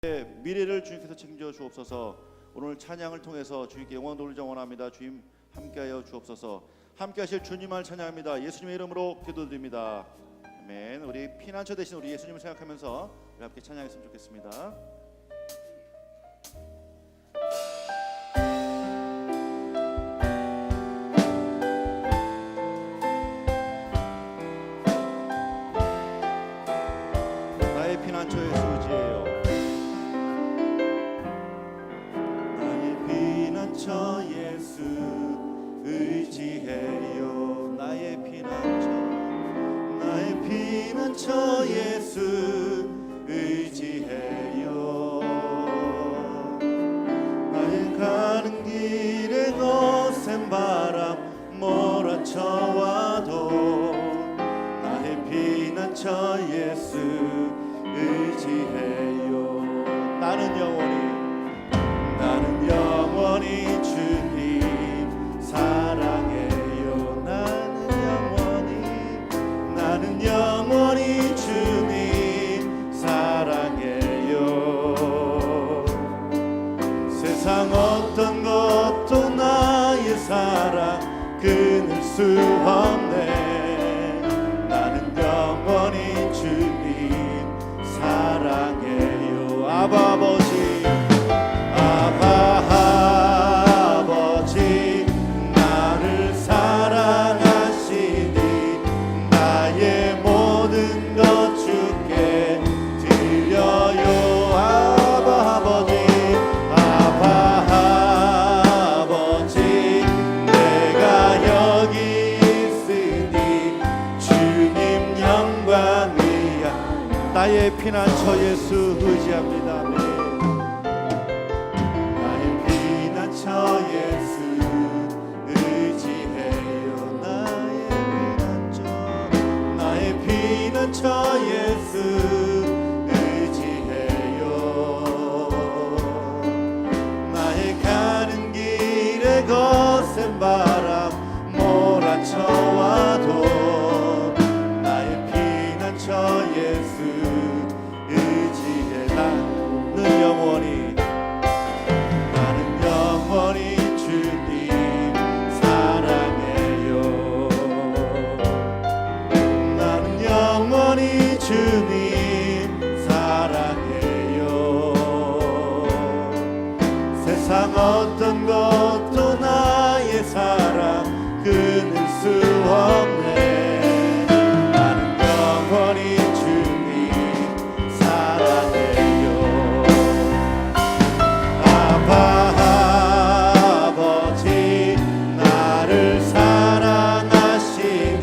미래를 주님께서 책임져 주옵소서. 오늘 찬양을 통해서 주님께 영광 돌리자 원합니다. 주님 함께하여 주옵소서. 함께하실 주님을 찬양합니다. 예수님의 이름으로 기도드립니다. 아멘. 우리 피난처 대신 우리 예수님을 생각하면서 우리 함께 찬양했으면 좋겠습니다. 나의 피난처의 수지예요. 나의 피난처 예수 의지해요. 나의 피난처, 나의 피난처 예수 의지해요. 나의 가는 길에 거센 바람 몰아쳐와도 나의 피난처 예수 의지해요. 나는 영원히 주님 사랑해요. 나는 영원히 주님 사랑해요. 세상 어떤 것도 나의 사랑 끊을 수 없네. 나는 영원히 주님 사랑해요. 아바 아버지 나를 사랑하시니 나의 모든 것 주께 드려요. 아버지 내가 여기 있으니 주님 영광이야. 나의 피난처 예수 의지합니다. 나의 피난처 예수 의지해요. 나의 피난처 예수 의지해요. 나의 가는 길에 거센 바람 몰아쳐와도 나의 피난처 예수 의지해. 나는 영원히 주님 사랑해요. 나는 영원히 주님 사랑해요. 세상 어떤 것도 나의 사랑 끊을 수 없네. 나는 영원히 주님 사랑해요. 아버지 나를 사랑하시니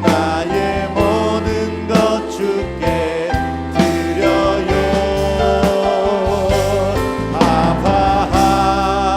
나의 모든 것 주께 드려요. 아버지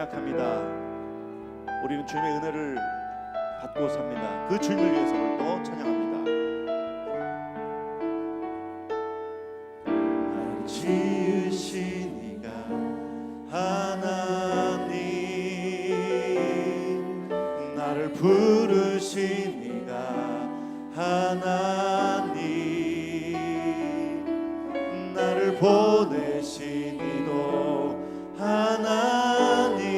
연약합니다. 우리는 주님의 은혜를 받고 삽니다. 그 주님을 위해서 오늘 또 찬양합니다. 나를 지으신 이가 하나님, 나를 부르신 이가 하나님, 나를 보내신 이도 하나님,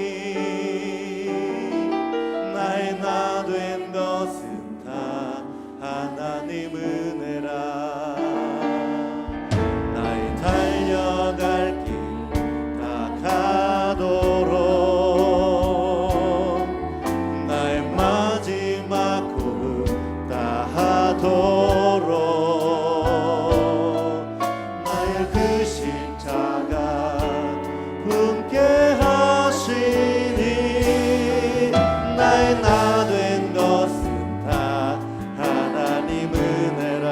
나의 나 된 것은 다 하나님 은혜라. 나의 달려갈 길 다 가도록, 나의 마지막 호흡 다 하도록, 나의 그 십자가 품게 하시니, 나의 나 된 것은 다 하나님 은혜라.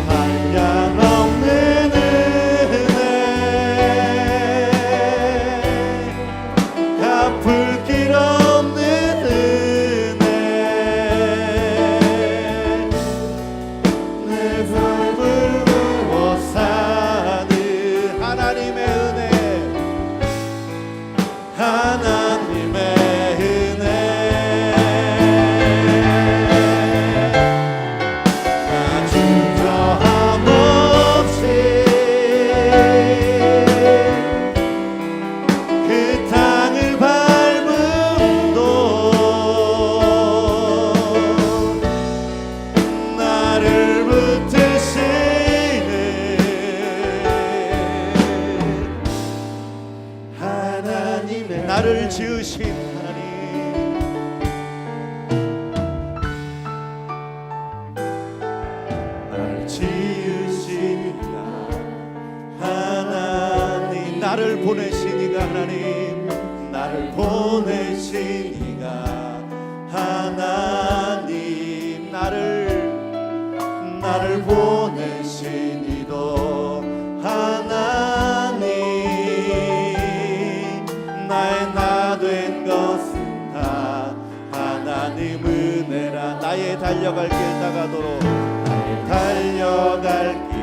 한량없는 은혜, 갚을 길 없는 은혜, 내 삶을 부어 사는 하나님의 은혜, 하나님의 은혜. 나 주저함 없이 그 땅을 밟음도 나를 붙드시는 하나님의, 나를 지으신 하나님, 나를 지으신 이가 하나님, 나를 보내신 이가 하나님, 나를 보내신 이가 하나님, 나를 보내신 이도 하나님, 나의 나 된 것은 다 하나님 은혜라. 나의 달려갈 길 다 가도록, 나의 달려갈 길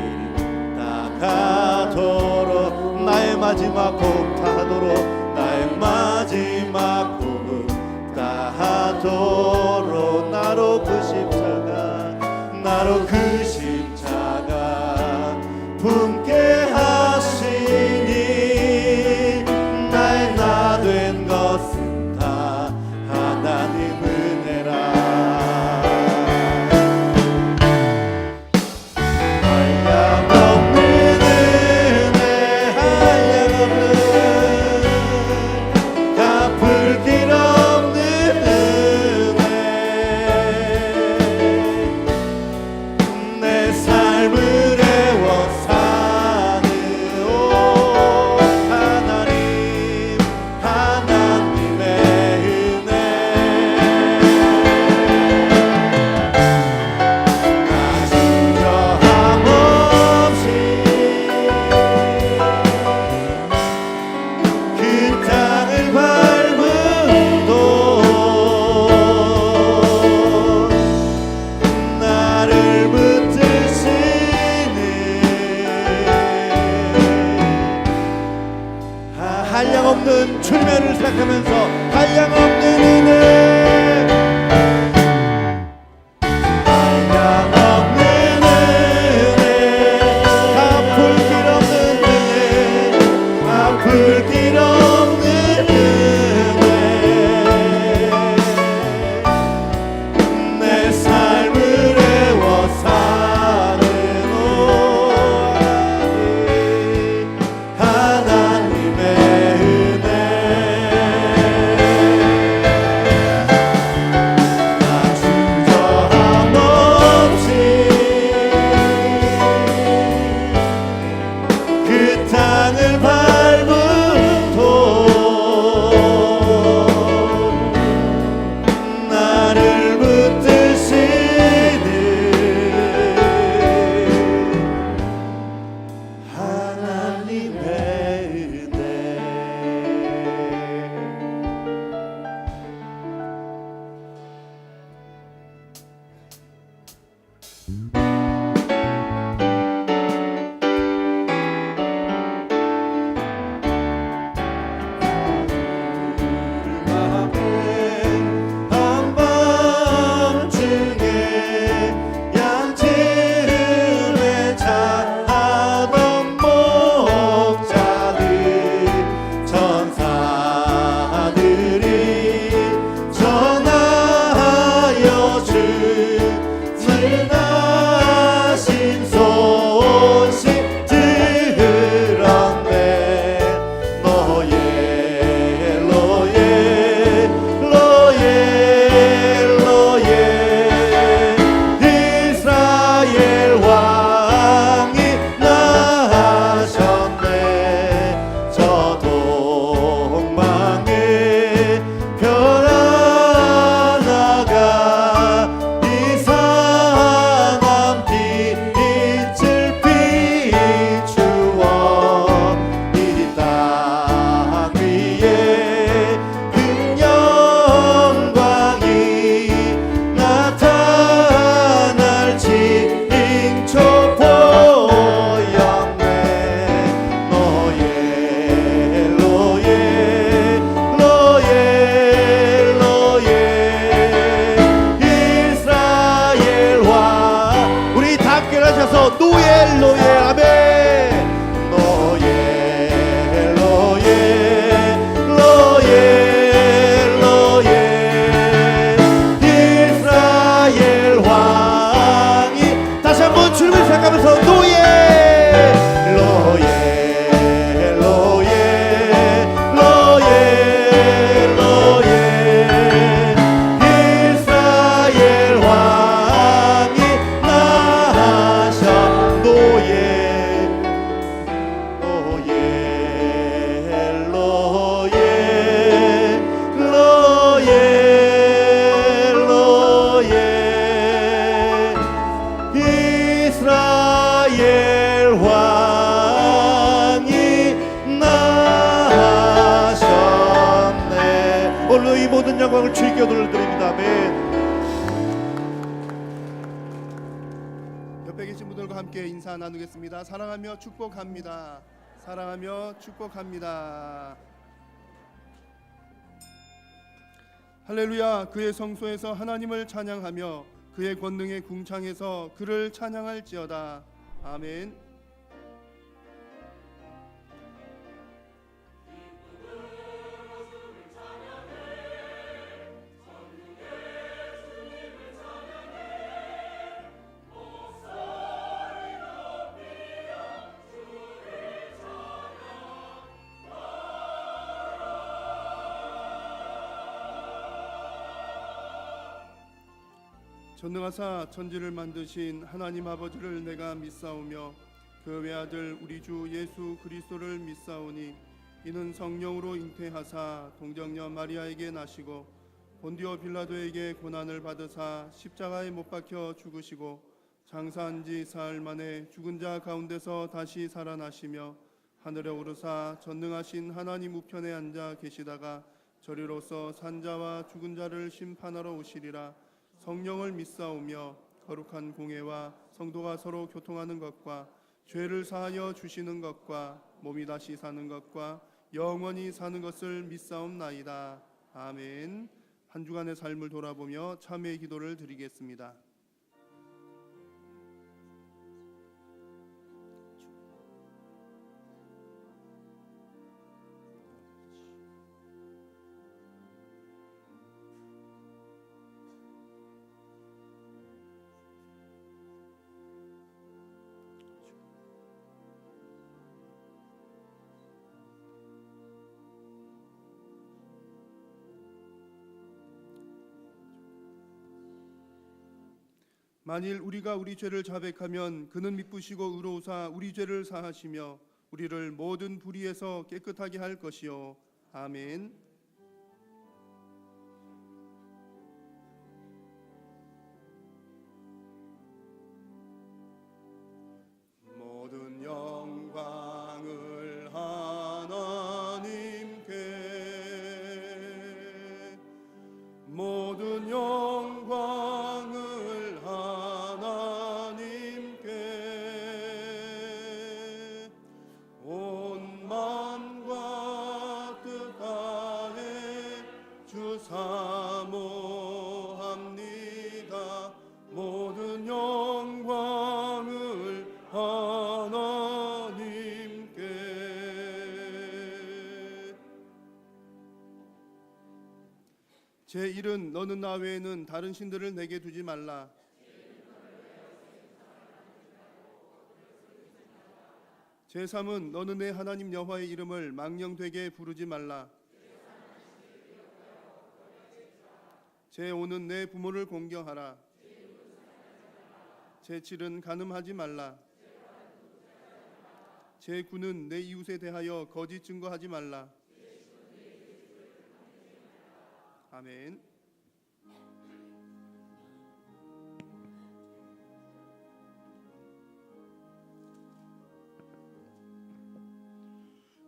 다 가도록, 나의 마지막 호흡 다 하도록, 나의 마지막 호흡 다 하도록, 나로 그 십자가, 나로 그 십자가 품게 하시니, 나의 나 된 것은 다 하나님 은혜라. 한량없는 은혜, 한량없는, 갚을 길 없는 은혜, 내 삶을 애워 사는 오 하나님, 하나님의 은혜. 나 주저함 없이 그 땅을 밟음도 나를 붙드시는 한량없는 주님을 생각하면서 한량없는 은혜, 한량없는 은혜, 갚을 길 없는 은혜, 갚을 길 없는 은혜, 내 삶을 애워 사는 오 하나님의 은혜. 홀로 이 모든 영광을 주님께 올려드립니다. 아멘. 옆에 계신 분들과 함께 인사 나누겠습니다. 사랑하며 축복합니다. 사랑하며 축복합니다. 할렐루야. 그의 성소에서 하나님을 찬양하며 그의 권능의 궁창에서 그를 찬양할지어다. 아멘. 전능하사 천지를 만드신 하나님 아버지를 내가 믿사오며 그 외아들 우리 주 예수 그리스도를 믿사오니 이는 성령으로 잉태하사 동정녀 마리아에게 나시고 본디오 빌라도에게 고난을 받으사 십자가에 못 박혀 죽으시고 장사한 지 사흘 만에 죽은 자 가운데서 다시 살아나시며 하늘에 오르사 전능하신 하나님 우편에 앉아 계시다가 저리로서 산자와 죽은 자를 심판하러 오시리라. 성령을 믿사오며 거룩한 공회와 성도가 서로 교통하는 것과 죄를 사하여 주시는 것과 몸이 다시 사는 것과 영원히 사는 것을 믿사옵나이다. 아멘. 한 주간의 삶을 돌아보며 참회의 기도를 드리겠습니다. 만일 우리가 우리 죄를 자백하면 그는 미쁘시고 의로우사 우리 죄를 사하시며 우리를 모든 불의에서 깨끗하게 할 것이요. 아멘. 모든 영광을 하나님께, 모든 영광을 하나님께, 온 만과 뜻하에 주 사모합니다. 모든 영광을 하나님께. 제1은 너는 나 외에는 다른 신들을 내게 두지 말라. 제3은 너는 내 하나님 여호와의 이름을 망령되게 부르지 말라. 제5는 내 부모를 공경하라. 제7은 간음하지 말라. 제9는 내 이웃에 대하여 거짓 증거하지 말라. 아멘.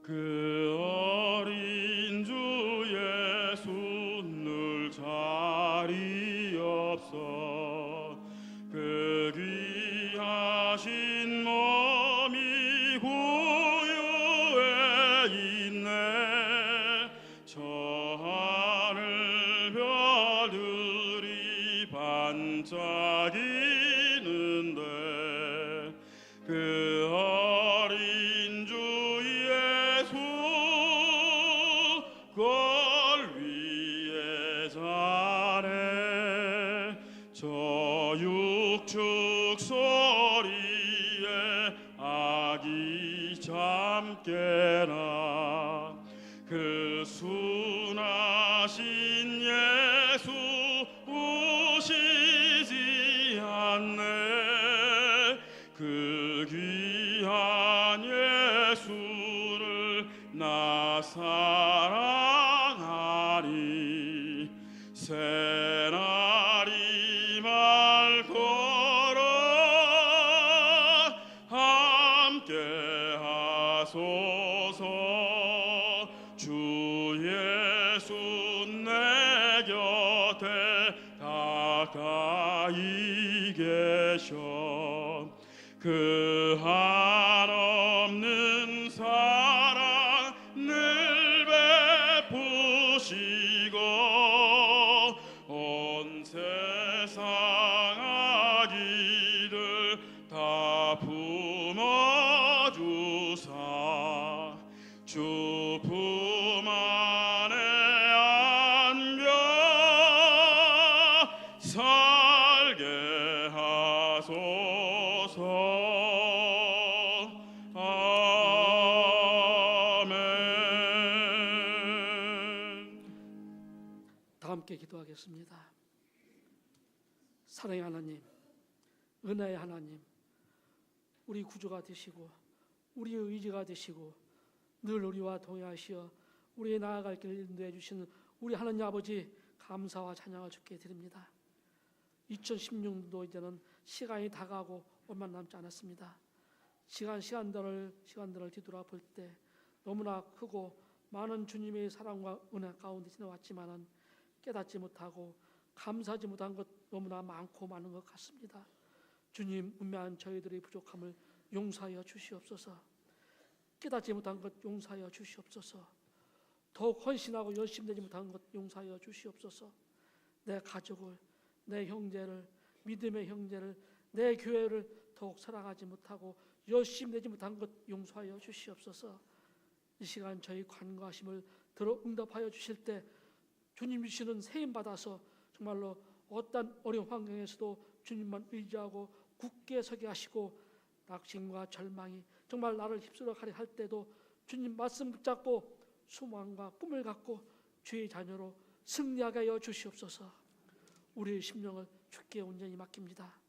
그 어린 주 예수 늘 자리 없어 그 귀하신 몸이 구유에 있네. 저 하늘 별들이 반짝이는데 그 어린 주 예수 걸 위에 자네. 저 육축 소리에 아기 잠 깨나 그 순하신 예수 우시지 않네. 그 귀한 예수를 나 사랑하니 새날이 말 걸어 함께 하소서. 주 예수 내 가까이 계셔 그 한없는 사랑 늘 베푸시고 온 세상 아기들 다 품어주사 주 품 안에 안겨 살게 하소서. 아멘. 다 함께 기도하겠습니다. 사랑의 하나님, 은혜의 하나님, 우리 구주가 되시고 우리의 의지가 되시고 늘 우리와 동행하시어 우리의 나아갈 길을 인도해 주시는 우리 하나님 아버지, 감사와 찬양을 주께 드립니다. 2016년도 이제는 시간이 다가오고 얼마 남지 않았습니다. 시간들을 뒤돌아볼 때 너무나 크고 많은 주님의 사랑과 은혜 가운데 지나왔지만은 깨닫지 못하고 감사하지 못한 것 너무나 많고 많은 것 같습니다. 주님, 은밀한 저희들의 부족함을 용서하여 주시옵소서. 깨닫지 못한 것 용서하여 주시옵소서. 더욱 헌신하고 열심히 되지 못한 것 용서하여 주시옵소서. 내 가족을, 내 형제를, 믿음의 형제를, 내 교회를 더욱 사랑하지 못하고 열심히 되지 못한 것 용서하여 주시옵소서. 이 시간 저희 간구하심을 들어 응답하여 주실 때 주님 주시는 세임 받아서 정말로 어떤 어려운 환경에서도 주님만 의지하고 굳게 서게 하시고 낙심과 절망이 정말 나를 휩쓸어 가려 할 때도 주님 말씀 붙잡고 소망과 꿈을 갖고 주의 자녀로 승리하게 하여 주시옵소서. 우리의 심령을 주께 온전히 맡깁니다.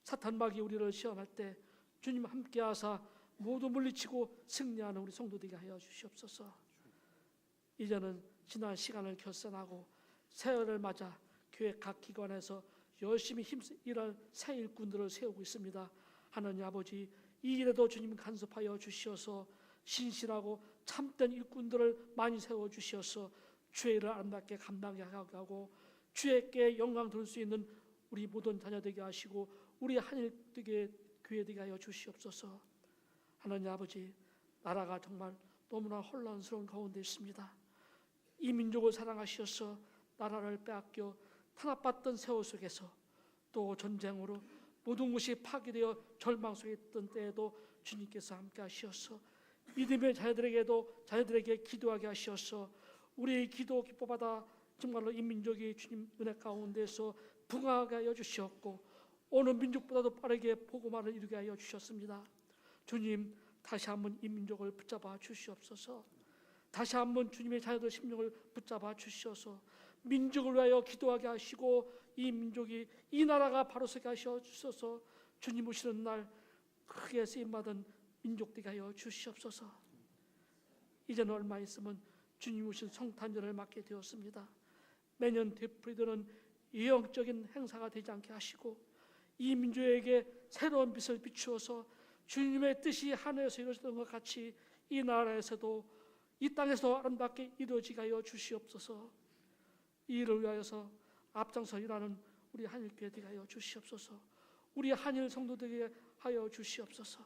사탄마귀 우리를 시험할 때 주님 함께하사 모두 물리치고 승리하는 우리 성도되게 하여 주시옵소서. 이제는 지난 시간을 결산하고 새해를 맞아 교회 각 기관에서 열심히 힘써 일할 새 일꾼들을 세우고 있습니다. 하나님 아버지, 이 일에도 주님 간섭하여 주시어서 신실하고 참된 일꾼들을 많이 세워 주시어서 주의 일을 아름답게 감당하게 하고 주의께 영광 돌릴 수 있는 우리 모든 자녀 되게 하시고 우리 한일 되게 교회 되게 하여 주시옵소서. 하나님 아버지, 나라가 정말 너무나 혼란스러운 가운데 있습니다. 이 민족을 사랑하시어서 나라를 빼앗겨 탄압받던 세월 속에서 또 전쟁으로 모든 것이 파괴되어 절망 속에 있던 때에도 주님께서 함께 하시어서 믿음의 자녀들에게 기도하게 하시어서 우리의 기도 기뻐받아 정말로 이 민족이 주님 은혜 가운데서 풍성하게 하여 주시었고 어느 민족보다도 빠르게 복음화를 이루게 하여 주셨습니다. 주님, 다시 한번 이 민족을 붙잡아 주시옵소서. 다시 한번 주님의 자녀들 심령을 붙잡아 주시어서 민족을 위하여 기도하게 하시고 이 민족이 이 나라가 바로 서게 하셔 주셔서 주님 오시는 날 크게 쓰임받은 민족 되게 하여 주시옵소서. 이제는 얼마 있으면 주님 오신 성탄절을 맞게 되었습니다. 매년 되풀이되는 예언적인 행사가 되지 않게 하시고 이 민족에게 새로운 빛을 비추어서 주님의 뜻이 하늘에서 이루어지던 것 같이 이 나라에서도 이 땅에서 아름답게 이루어지게 하여 주시옵소서. 이 일을 위하여서 앞장서 일하는 우리 한일교회 되게 하여 주시옵소서. 우리 한일 성도되게 하여 주시옵소서.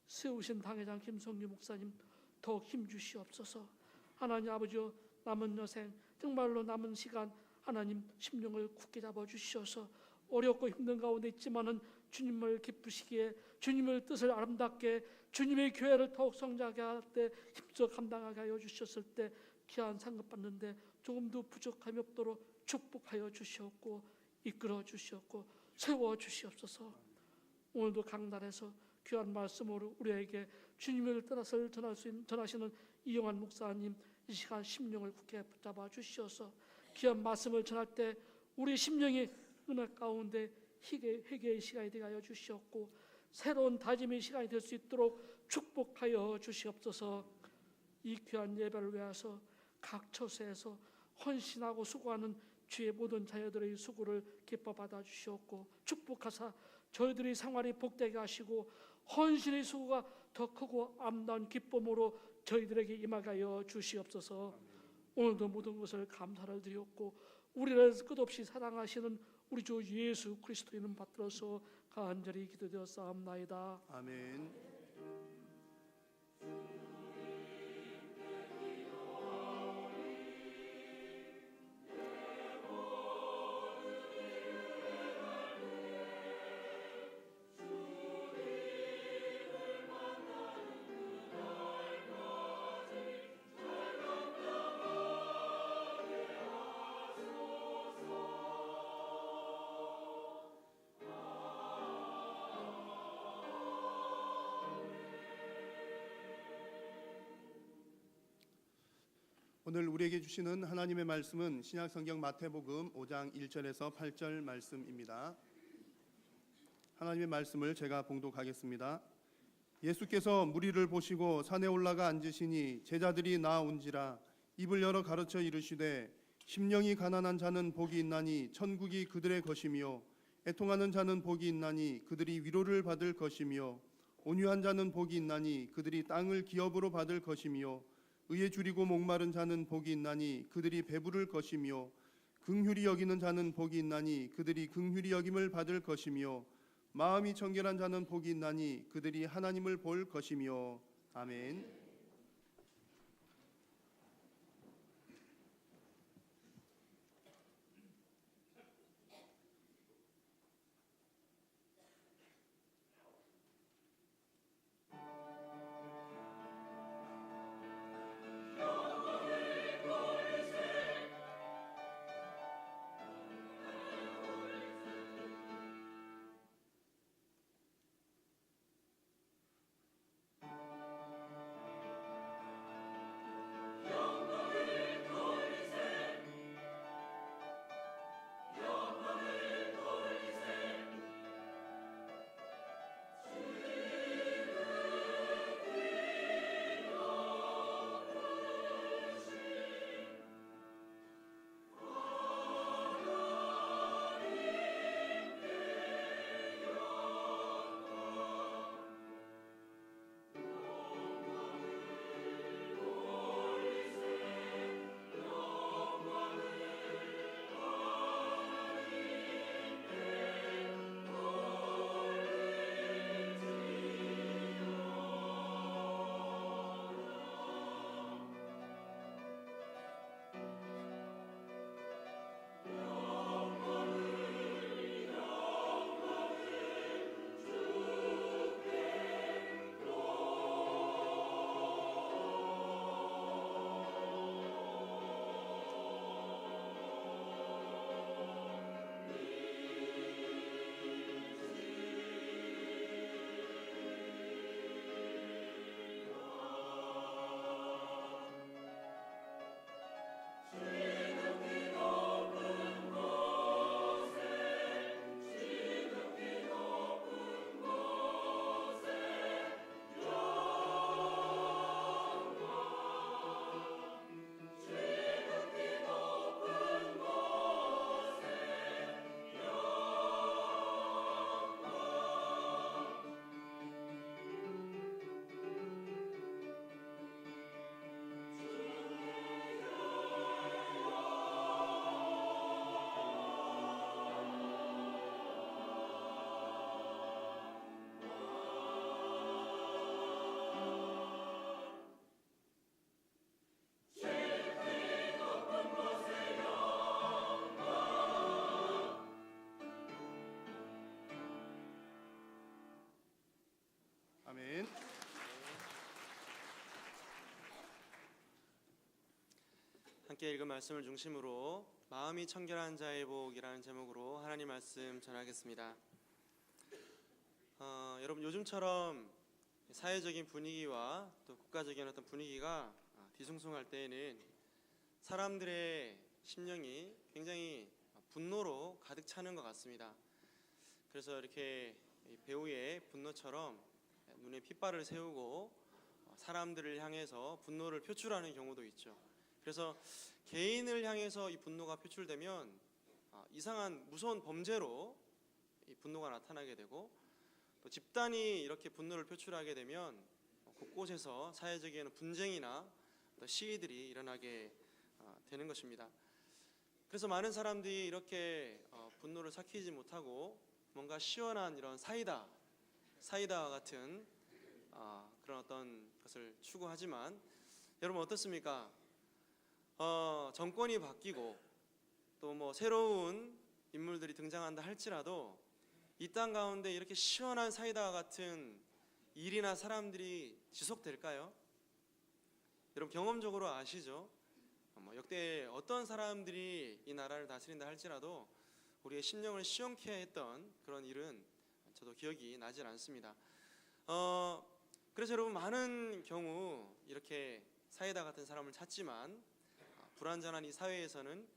세우신 당회장 김성규 목사님 더욱 힘 주시옵소서. 하나님 아버지여, 남은 여생 정말로 남은 시간 하나님 심령을 굳게 잡아 주시어서 어렵고 힘든 가운데 있지만은 주님을 기쁘시기에 주님의 뜻을 아름답게 주님의 교회를 더욱 성장하게 할 때 힘써 감당하게 하여 주셨을 때 귀한 상급 받는데 조금도 부족함이 없도록 축복하여 주시옵고 이끌어 주시옵고 세워 주시옵소서. 오늘도 강단에서 귀한 말씀으로 우리에게 주님의 뜻을 전하시는 이영환 목사님 이 시간 심령을 굳게 붙잡아 주시어서 귀한 말씀을 전할 때 우리 심령이 은혜 가운데 회개의 시간이 되게 하여 주시옵고 새로운 다짐의 시간이 될 수 있도록 축복하여 주시옵소서. 이 귀한 예배를 위해서 각 처소에서 헌신하고 수고하는 주의 모든 자녀들의 수고를 기뻐 받아 주시옵고 축복하사 저희들의 생활이 복되게 하시고 헌신의 수고가 더 크고 아름다운 기쁨으로 저희들에게 임하게 하여 주시옵소서. 오늘도 모든 것을 감사를 드렸고 우리를 끝없이 사랑하시는 우리 주 예수 그리스도 이름 받들어서 간절히 기도되었사옵나이다. 아멘. 오늘 우리에게 주시는 하나님의 말씀은 신약성경 마태복음 5장 1절에서 8절 말씀입니다. 하나님의 말씀을 제가 봉독하겠습니다. 예수께서 무리를 보시고 산에 올라가 앉으시니 제자들이 나아온지라 입을 열어 가르쳐 이르시되 심령이 가난한 자는 복이 있나니 천국이 그들의 것이며 애통하는 자는 복이 있나니 그들이 위로를 받을 것이며 온유한 자는 복이 있나니 그들이 땅을 기업으로 받을 것이며 의에 줄이고 목마른 자는 복이 있나니 그들이 배부를 것이며 긍휼히 여기는 자는 복이 있나니 그들이 긍휼히 여김을 받을 것이며 마음이 청결한 자는 복이 있나니 그들이 하나님을 볼 것이며 아멘. 아멘. 함께 읽은 말씀을 중심으로 마음이 청결한 자의 복이라는 제목으로 하나님 말씀 전하겠습니다. 여러분 요즘처럼 사회적인 분위기와 또 국가적인 어떤 분위기가 뒤숭숭할 때에는 사람들의 심령이 굉장히 분노로 가득 차는 것 같습니다. 그래서 이렇게 배우의 분노처럼 눈에 핏발을 세우고 사람들을 향해서 분노를 표출하는 경우도 있죠. 그래서 개인을 향해서 이 분노가 표출되면 이상한 무서운 범죄로 이 분노가 나타나게 되고, 또 집단이 이렇게 분노를 표출하게 되면 곳곳에서 사회적인 분쟁이나 또 시위들이 일어나게 되는 것입니다. 그래서 많은 사람들이 이렇게 분노를 삭히지 못하고 뭔가 시원한 이런 사이다와 같은 그런 어떤 것을 추구하지만, 여러분 어떻습니까? 정권이 바뀌고 또 뭐 새로운 인물들이 등장한다 할지라도 이 땅 가운데 이렇게 시원한 사이다와 같은 일이나 사람들이 지속될까요? 여러분 경험적으로 아시죠? 역대 어떤 사람들이 이 나라를 다스린다 할지라도 우리의 심령을 시원케 했던 그런 일은 저도 기억이 나질 않습니다. 그래서 여러분 많은 경우 이렇게 사이다 같은 사람을 찾지만 불완전한 이 사회에서는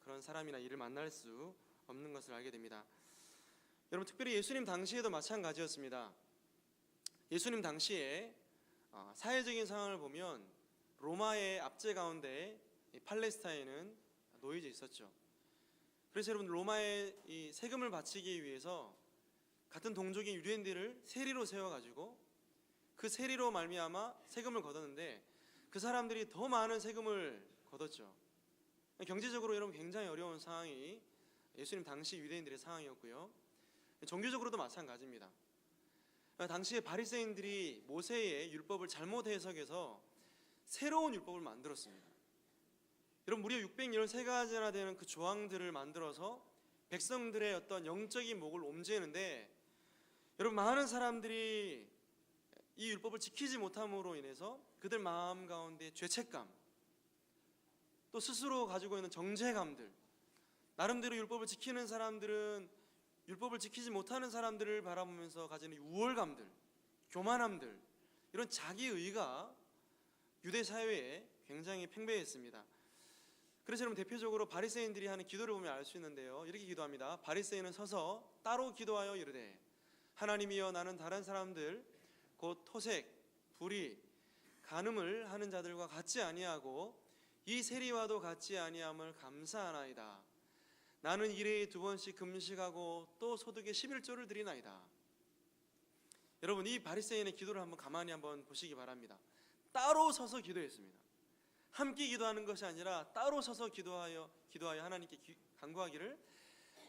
그런 사람이나 일을 만날 수 없는 것을 알게 됩니다. 여러분 특별히 예수님 당시에도 마찬가지였습니다. 예수님 당시에 사회적인 상황을 보면 로마의 압제 가운데 팔레스타인은 놓여져 있었죠. 그래서 여러분 로마의 이 세금을 바치기 위해서 같은 동족인 유대인들을 세리로 세워가지고 그 세리로 말미암아 세금을 걷었는데 그 사람들이 더 많은 세금을 걷었죠. 경제적으로 여러분 굉장히 어려운 상황이 예수님 당시 유대인들의 상황이었고요. 종교적으로도 마찬가지입니다. 당시에 바리새인들이 모세의 율법을 잘못 해석해서 새로운 율법을 만들었습니다. 여러분 무려 613가지나 되는 그 조항들을 만들어서 백성들의 어떤 영적인 목을 옴죄는데, 여러분 많은 사람들이 이 율법을 지키지 못함으로 인해서 그들 마음 가운데 죄책감, 또 스스로 가지고 있는 정죄감들, 나름대로 율법을 지키는 사람들은 율법을 지키지 못하는 사람들을 바라보면서 가지는 우월감들, 교만함들, 이런 자기의가 유대 사회에 굉장히 팽배했습니다. 그래서 여러분 대표적으로 바리새인들이 하는 기도를 보면 알 수 있는데요, 이렇게 기도합니다. 바리새인은 서서 따로 기도하여 이르되 하나님이여 나는 다른 사람들 곧 토색, 불의, 간음을 하는 자들과 같지 아니하고 이 세리와도 같지 아니함을 감사하나이다. 나는 일에 2번씩 금식하고 또 소득의 11조를 드리나이다. 여러분 이 바리새인의 기도를 한번 가만히 한번 보시기 바랍니다. 따로 서서 기도했습니다. 함께 기도하는 것이 아니라 따로 서서 기도하여 하나님께 간구하기를,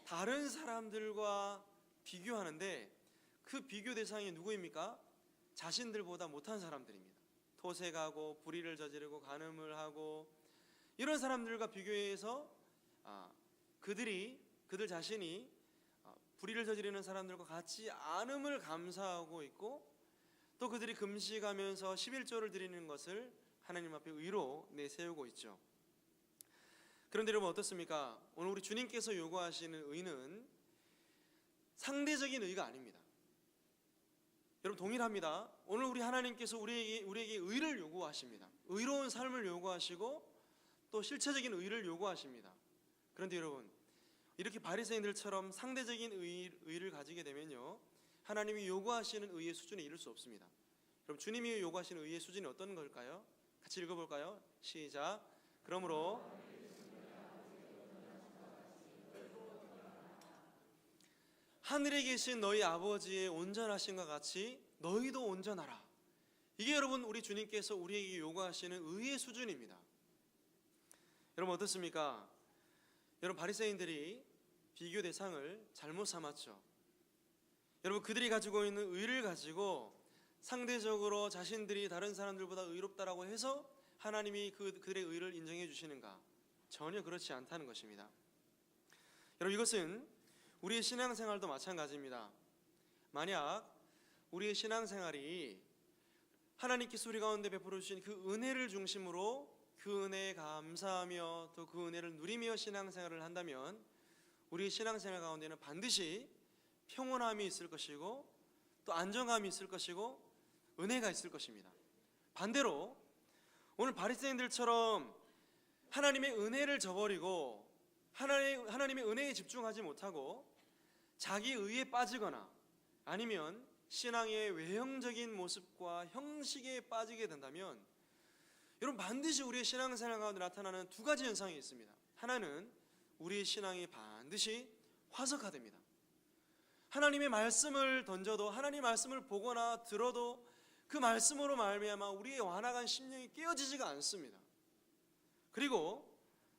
다른 사람들과 비교하는데 그 비교 대상이 누구입니까? 자신들보다 못한 사람들입니다. 토색하고 불의를 저지르고 간음을 하고 이런 사람들과 비교해서 그들 자신이 불의를 저지르는 사람들과 같이 않음을 감사하고 있고, 또 그들이 금식하면서 11조를 드리는 것을 하나님 앞에 의로 내세우고 있죠. 그런데 여러분 어떻습니까? 오늘 우리 주님께서 요구하시는 의는 상대적인 의가 아닙니다. 여러분 동일합니다. 오늘 우리 하나님께서 우리에게 의를 요구하십니다. 의로운 삶을 요구하시고 또 실체적인 의를 요구하십니다. 그런데 여러분 이렇게 바리새인들처럼 상대적인 의를 가지게 되면요, 하나님이 요구하시는 의의 수준에 이를 수 없습니다. 그럼 주님이 요구하시는 의의 수준이 어떤 걸까요? 같이 읽어볼까요? 시작. 그러므로 하늘에 계신 너희 아버지의 온전하심과 같이 너희도 온전하라. 이게 여러분 우리 주님께서 우리에게 요구하시는 의의 수준입니다. 여러분 어떻습니까? 여러분 바리새인들이 비교 대상을 잘못 삼았죠. 여러분 그들이 가지고 있는 의를 가지고 상대적으로 자신들이 다른 사람들보다 의롭다라고 해서 하나님이 그들의 의를 인정해 주시는가? 전혀 그렇지 않다는 것입니다. 여러분 이것은 우리의 신앙생활도 마찬가지입니다. 만약 우리의 신앙생활이 하나님께서 우리 가운데 베풀어 주신 그 은혜를 중심으로 그 은혜에 감사하며 또 그 은혜를 누리며 신앙생활을 한다면 우리의 신앙생활 가운데는 반드시 평온함이 있을 것이고 또 안정감이 있을 것이고 은혜가 있을 것입니다. 반대로 오늘 바리새인들처럼 하나님의 은혜를 저버리고 하나님의 은혜에 집중하지 못하고 자기 의에 빠지거나 아니면 신앙의 외형적인 모습과 형식에 빠지게 된다면 여러분 반드시 우리의 신앙생활 가운데 나타나는 두 가지 현상이 있습니다. 하나는 우리의 신앙이 반드시 화석화됩니다. 하나님의 말씀을 던져도, 하나님의 말씀을 보거나 들어도 그 말씀으로 말미암아 우리의 완악한 심령이 깨어지지가 않습니다. 그리고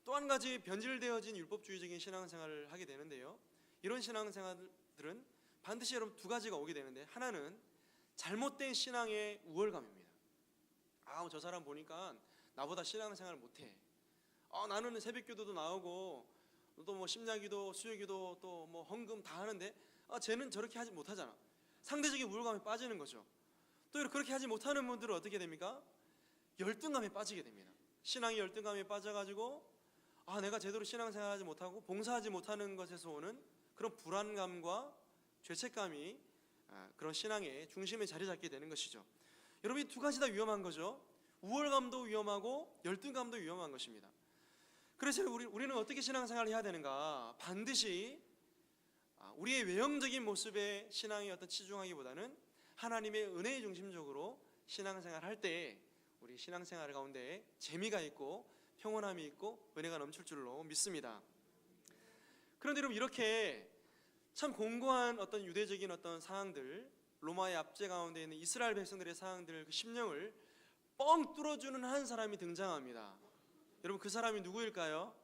또 한 가지 변질되어진 율법주의적인 신앙생활을 하게 되는데요. 이런 신앙생활들은 반드시 여러분 두 가지가 오게 되는데, 하나는 잘못된 신앙의 우월감입니다. 저 사람 보니까 나보다 신앙생활 못해. 나는 새벽기도도 나오고 또 뭐 심야기도, 수요기도, 또 뭐 헌금 다 하는데 쟤는 저렇게 하지 못하잖아. 상대적인 우월감에 빠지는 거죠. 또 그렇게 하지 못하는 분들은 어떻게 됩니까? 열등감에 빠지게 됩니다. 신앙의 열등감에 빠져가지고 내가 제대로 신앙생활하지 못하고 봉사하지 못하는 것에서 오는 그런 불안감과 죄책감이 그런 신앙의 중심에 자리 잡게 되는 것이죠. 여러분, 이 두 가지 다 위험한 거죠. 우월감도 위험하고 열등감도 위험한 것입니다. 그래서 우리는 어떻게 신앙생활을 해야 되는가? 반드시 우리의 외형적인 모습에 신앙에 치중하기보다는 하나님의 은혜의 중심적으로 신앙생활을 할 때 우리 신앙생활 가운데 재미가 있고 평온함이 있고 은혜가 넘칠 줄로 믿습니다. 그런데 여러분, 이렇게 참 공고한 유대적인 사항들, 로마의 압제 가운데 있는 이스라엘 백성들의 사항들, 그 심령을 뻥 뚫어주는 한 사람이 등장합니다. 여러분, 그 사람이 누구일까요?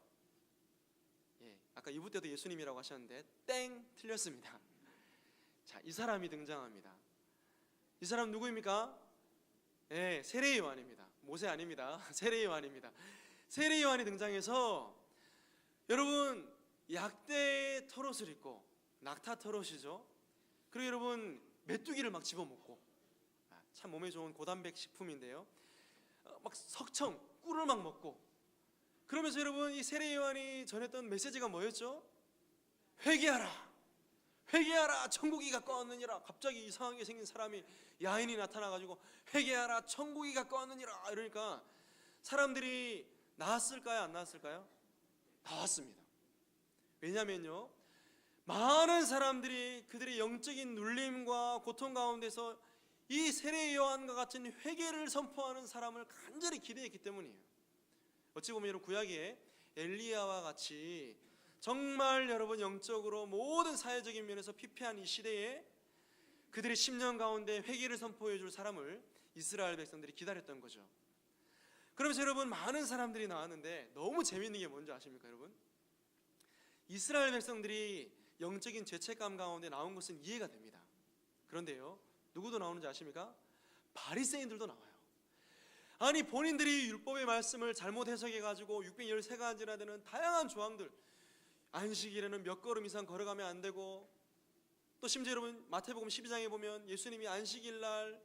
아까 2부 때도 예수님이라고 하셨는데 땡, 틀렸습니다. 자, 이 사람이 등장합니다. 이 사람 누구입니까? 세례 요한입니다. 모세 아닙니다. 세례 요한입니다. 세례 요한이 등장해서, 여러분, 약대의 털옷을 입고, 낙타 털옷이죠. 그리고 여러분, 메뚜기를 막 집어먹고, 참 몸에 좋은 고단백 식품인데요, 막 석청, 꿀을 막 먹고, 그러면서 여러분, 이 세례 요한이 전했던 메시지가 뭐였죠? 회개하라, 회개하라, 천국이 가까웠느니라. 갑자기 이상하게 생긴 사람이, 야인이 나타나가지고 회개하라, 천국이 가까웠느니라 이러니까 사람들이 나왔을까요, 안 나왔을까요? 나왔습니다. 왜냐면요, 많은 사람들이 그들의 영적인 눌림과 고통 가운데서 이 세례 요한과 같은 회개를 선포하는 사람을 간절히 기대했기 때문이에요. 어찌 보면 여러분, 구약의 엘리야와 같이 정말 여러분 영적으로 모든 사회적인 면에서 피폐한 이 시대에 그들의 심령 가운데 회개를 선포해 줄 사람을 이스라엘 백성들이 기다렸던 거죠. 그러면서 여러분, 많은 사람들이 나왔는데 너무 재밌는 게 뭔지 아십니까 여러분? 이스라엘 백성들이 영적인 죄책감 가운데 나온 것은 이해가 됩니다. 그런데요, 누구도 나오는지 아십니까? 바리새인들도 나와요. 아니, 본인들이 율법의 말씀을 잘못 해석해가지고 613가지나 되는 다양한 조항들, 안식일에는 몇 걸음 이상 걸어가면 안 되고, 또 심지어 여러분 마태복음 12장에 보면 예수님이 안식일날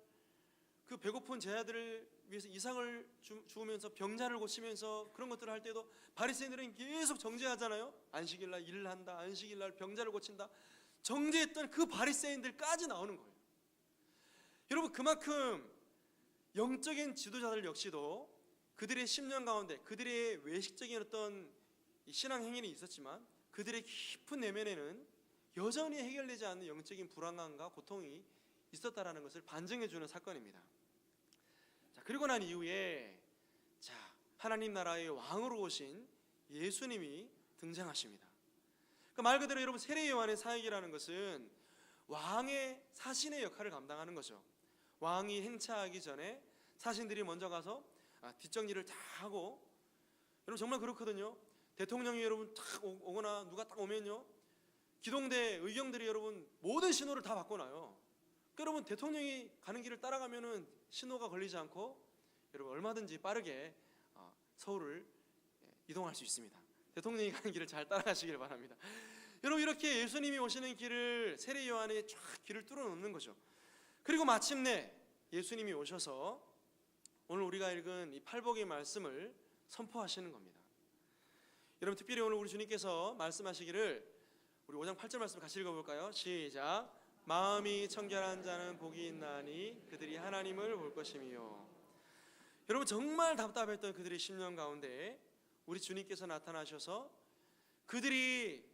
그 배고픈 제자들을 위해서 이상을 주우면서 병자를 고치면서 그런 것들을 할 때도 바리새인들은 계속 정죄하잖아요. 안식일날 일을 한다, 안식일날 병자를 고친다, 정죄했던 그 바리새인들까지 나오는 거예요. 여러분, 그만큼 영적인 지도자들 역시도 그들의 심령 가운데 그들의 외식적인 신앙 행위는 있었지만 그들의 깊은 내면에는 여전히 해결되지 않는 영적인 불안감과 고통이 있었다라는 것을 반증해주는 사건입니다. 자, 그리고 난 이후에 하나님 나라의 왕으로 오신 예수님이 등장하십니다. 그러니까 말 그대로 여러분, 세례 요한의 사역이라는 것은 왕의 사신의 역할을 감당하는 거죠. 왕이 행차하기 전에 사신들이 먼저 가서 뒷정리를 다 하고, 여러분 정말 그렇거든요. 대통령이 여러분 탁 오거나 누가 딱 오면요, 기동대 의경들이 여러분 모든 신호를 다 바꿔놔요. 그러니까 여러분, 대통령이 가는 길을 따라가면은 신호가 걸리지 않고 여러분 얼마든지 빠르게 서울을 이동할 수 있습니다. 대통령이 가는 길을 잘 따라가시길 바랍니다. 여러분, 이렇게 예수님이 오시는 길을 세례 요한이 쫙 길을 뚫어 놓는 거죠. 그리고 마침내 예수님이 오셔서 오늘 우리가 읽은 이 팔복의 말씀을 선포하시는 겁니다. 여러분, 특별히 오늘 우리 주님께서 말씀하시기를, 우리 5장 8절 말씀 같이 읽어볼까요? 시작. 마음이 청결한 자는 복이 있나니 그들이 하나님을 볼 것이며. 여러분, 정말 답답했던 그들의 심령 가운데 우리 주님께서 나타나셔서 그들이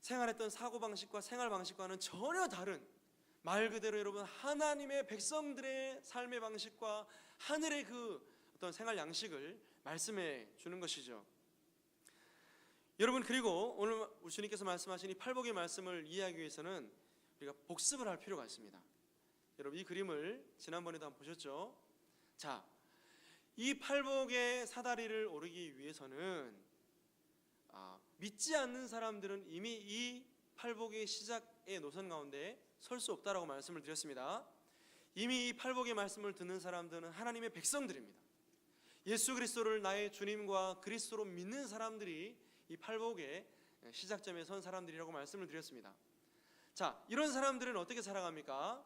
생활했던 사고방식과 생활방식과는 전혀 다른, 말 그대로 여러분 하나님의 백성들의 삶의 방식과 하늘의 그 생활 양식을 말씀해 주는 것이죠. 여러분, 그리고 오늘 우리 주님께서 말씀하신 이 팔복의 말씀을 이해하기 위해서는 우리가 복습을 할 필요가 있습니다. 여러분, 이 그림을 지난번에도 한번 보셨죠? 자, 이 팔복의 사다리를 오르기 위해서는 믿지 않는 사람들은 이미 이 팔복의 시작의 노선 가운데 설 수 없다라고 말씀을 드렸습니다. 이미 이 팔복의 말씀을 듣는 사람들은 하나님의 백성들입니다. 예수 그리스도를 나의 주님과 그리스도로 믿는 사람들이 이 팔복의 시작점에 선 사람들이라고 말씀을 드렸습니다. 자, 이런 사람들은 어떻게 살아갑니까?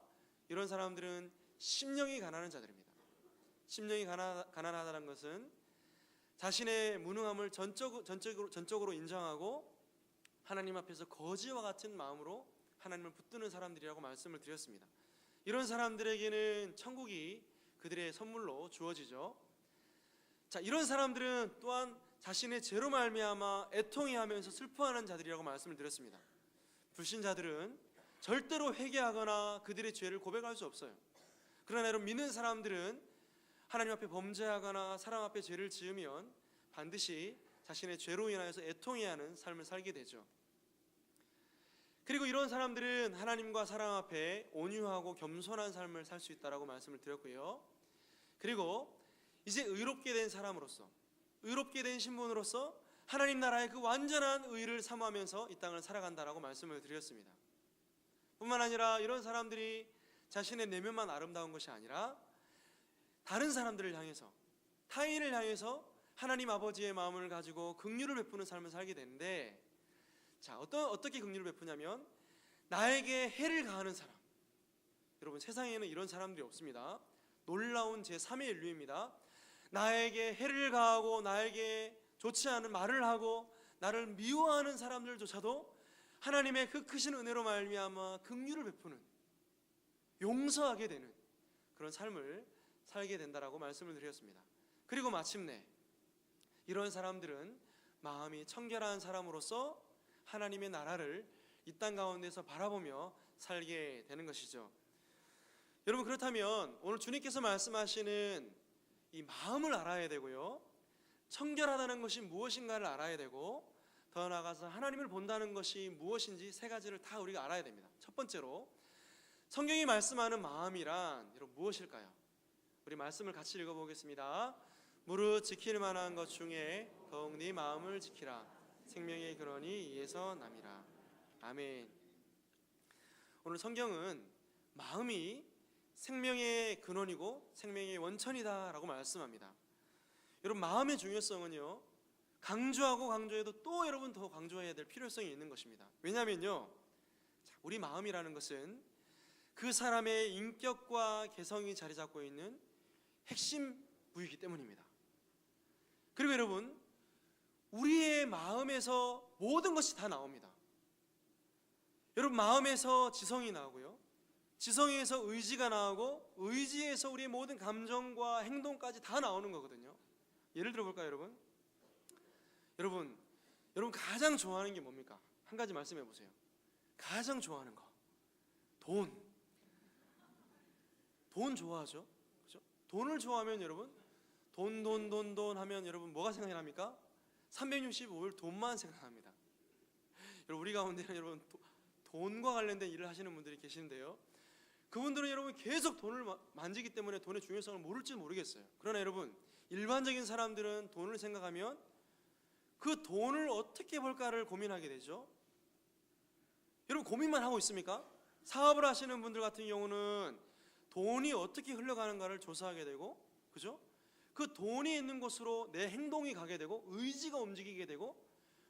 이런 사람들은 심령이 가난한 자들입니다. 심령이 가난하다는 것은 자신의 무능함을 전적으로 인정하고 하나님 앞에서 거지와 같은 마음으로 하나님을 붙드는 사람들이라고 말씀을 드렸습니다. 이런 사람들에게는 천국이 그들의 선물로 주어지죠. 자, 이런 사람들은 또한 자신의 죄로 말미암아 애통해하면서 슬퍼하는 자들이라고 말씀을 드렸습니다. 불신자들은 절대로 회개하거나 그들의 죄를 고백할 수 없어요. 그러나 여러분, 믿는 사람들은 하나님 앞에 범죄하거나 사람 앞에 죄를 지으면 반드시 자신의 죄로 인하여서 애통해야 하는 삶을 살게 되죠. 그리고 이런 사람들은 하나님과 사람 앞에 온유하고 겸손한 삶을 살 수 있다라고 말씀을 드렸고요. 그리고 이제 의롭게 된 사람으로서, 의롭게 된 신분으로서 하나님 나라의 그 완전한 의를 사모하면서 이 땅을 살아간다라고 말씀을 드렸습니다. 뿐만 아니라 이런 사람들이 자신의 내면만 아름다운 것이 아니라 다른 사람들을 향해서, 타인을 향해서 하나님 아버지의 마음을 가지고 긍휼을 베푸는 삶을 살게 되는데, 자, 어떻게 긍휼을 베푸냐면 나에게 해를 가하는 사람, 여러분 세상에는 이런 사람들이 없습니다. 놀라운 제3의 인류입니다. 나에게 해를 가하고 나에게 좋지 않은 말을 하고 나를 미워하는 사람들조차도 하나님의 그 크신 은혜로 말미암아 긍휼을 베푸는, 용서하게 되는 그런 삶을 살게 된다라고 말씀을 드렸습니다. 그리고 마침내 이런 사람들은 마음이 청결한 사람으로서 하나님의 나라를 이 땅 가운데서 바라보며 살게 되는 것이죠. 여러분, 그렇다면 오늘 주님께서 말씀하시는 이 마음을 알아야 되고요, 청결하다는 것이 무엇인가를 알아야 되고, 더 나아가서 하나님을 본다는 것이 무엇인지 세 가지를 다 우리가 알아야 됩니다. 첫 번째로 성경이 말씀하는 마음이란 여러분 무엇일까요? 우리 말씀을 같이 읽어보겠습니다. 무릇 지킬 만한 것 중에 더욱 네 마음을 지키라. 생명의 근원이 이에서 남이라. 아멘. 오늘 성경은 마음이 생명의 근원이고 생명의 원천이다라고 말씀합니다. 여러분, 마음의 중요성은요, 강조하고 강조해도 또 여러분 더 강조해야 될 필요성이 있는 것입니다. 왜냐하면요, 우리 마음이라는 것은 그 사람의 인격과 개성이 자리 잡고 있는 핵심 부위이기 때문입니다. 그리고 여러분, 우리의 마음에서 모든 것이 다 나옵니다. 여러분, 마음에서 지성이 나오고요, 지성에서 의지가 나오고, 의지에서 우리의 모든 감정과 행동까지 다 나오는 거거든요. 예를 들어 볼까요, 여러분? 여러분 가장 좋아하는 게 뭡니까? 한 가지 말씀해 보세요. 가장 좋아하는 거. 돈 좋아하죠? 그렇죠? 돈을 좋아하면 여러분, 돈 하면 여러분 뭐가 생각이 납니까? 365일 돈만 생각합니다. 여러분, 우리 가운데는 여러분 돈과 관련된 일을 하시는 분들이 계시는데요, 그분들은 여러분 계속 돈을 만지기 때문에 돈의 중요성을 모를지 모르겠어요. 그러나 여러분, 일반적인 사람들은 돈을 생각하면 그 돈을 어떻게 벌까를 고민하게 되죠. 여러분, 고민만 하고 있습니까? 사업을 하시는 분들 같은 경우는 돈이 어떻게 흘러가는가를 조사하게 되고, 그죠? 그 돈이 있는 곳으로 내 행동이 가게 되고, 의지가 움직이게 되고,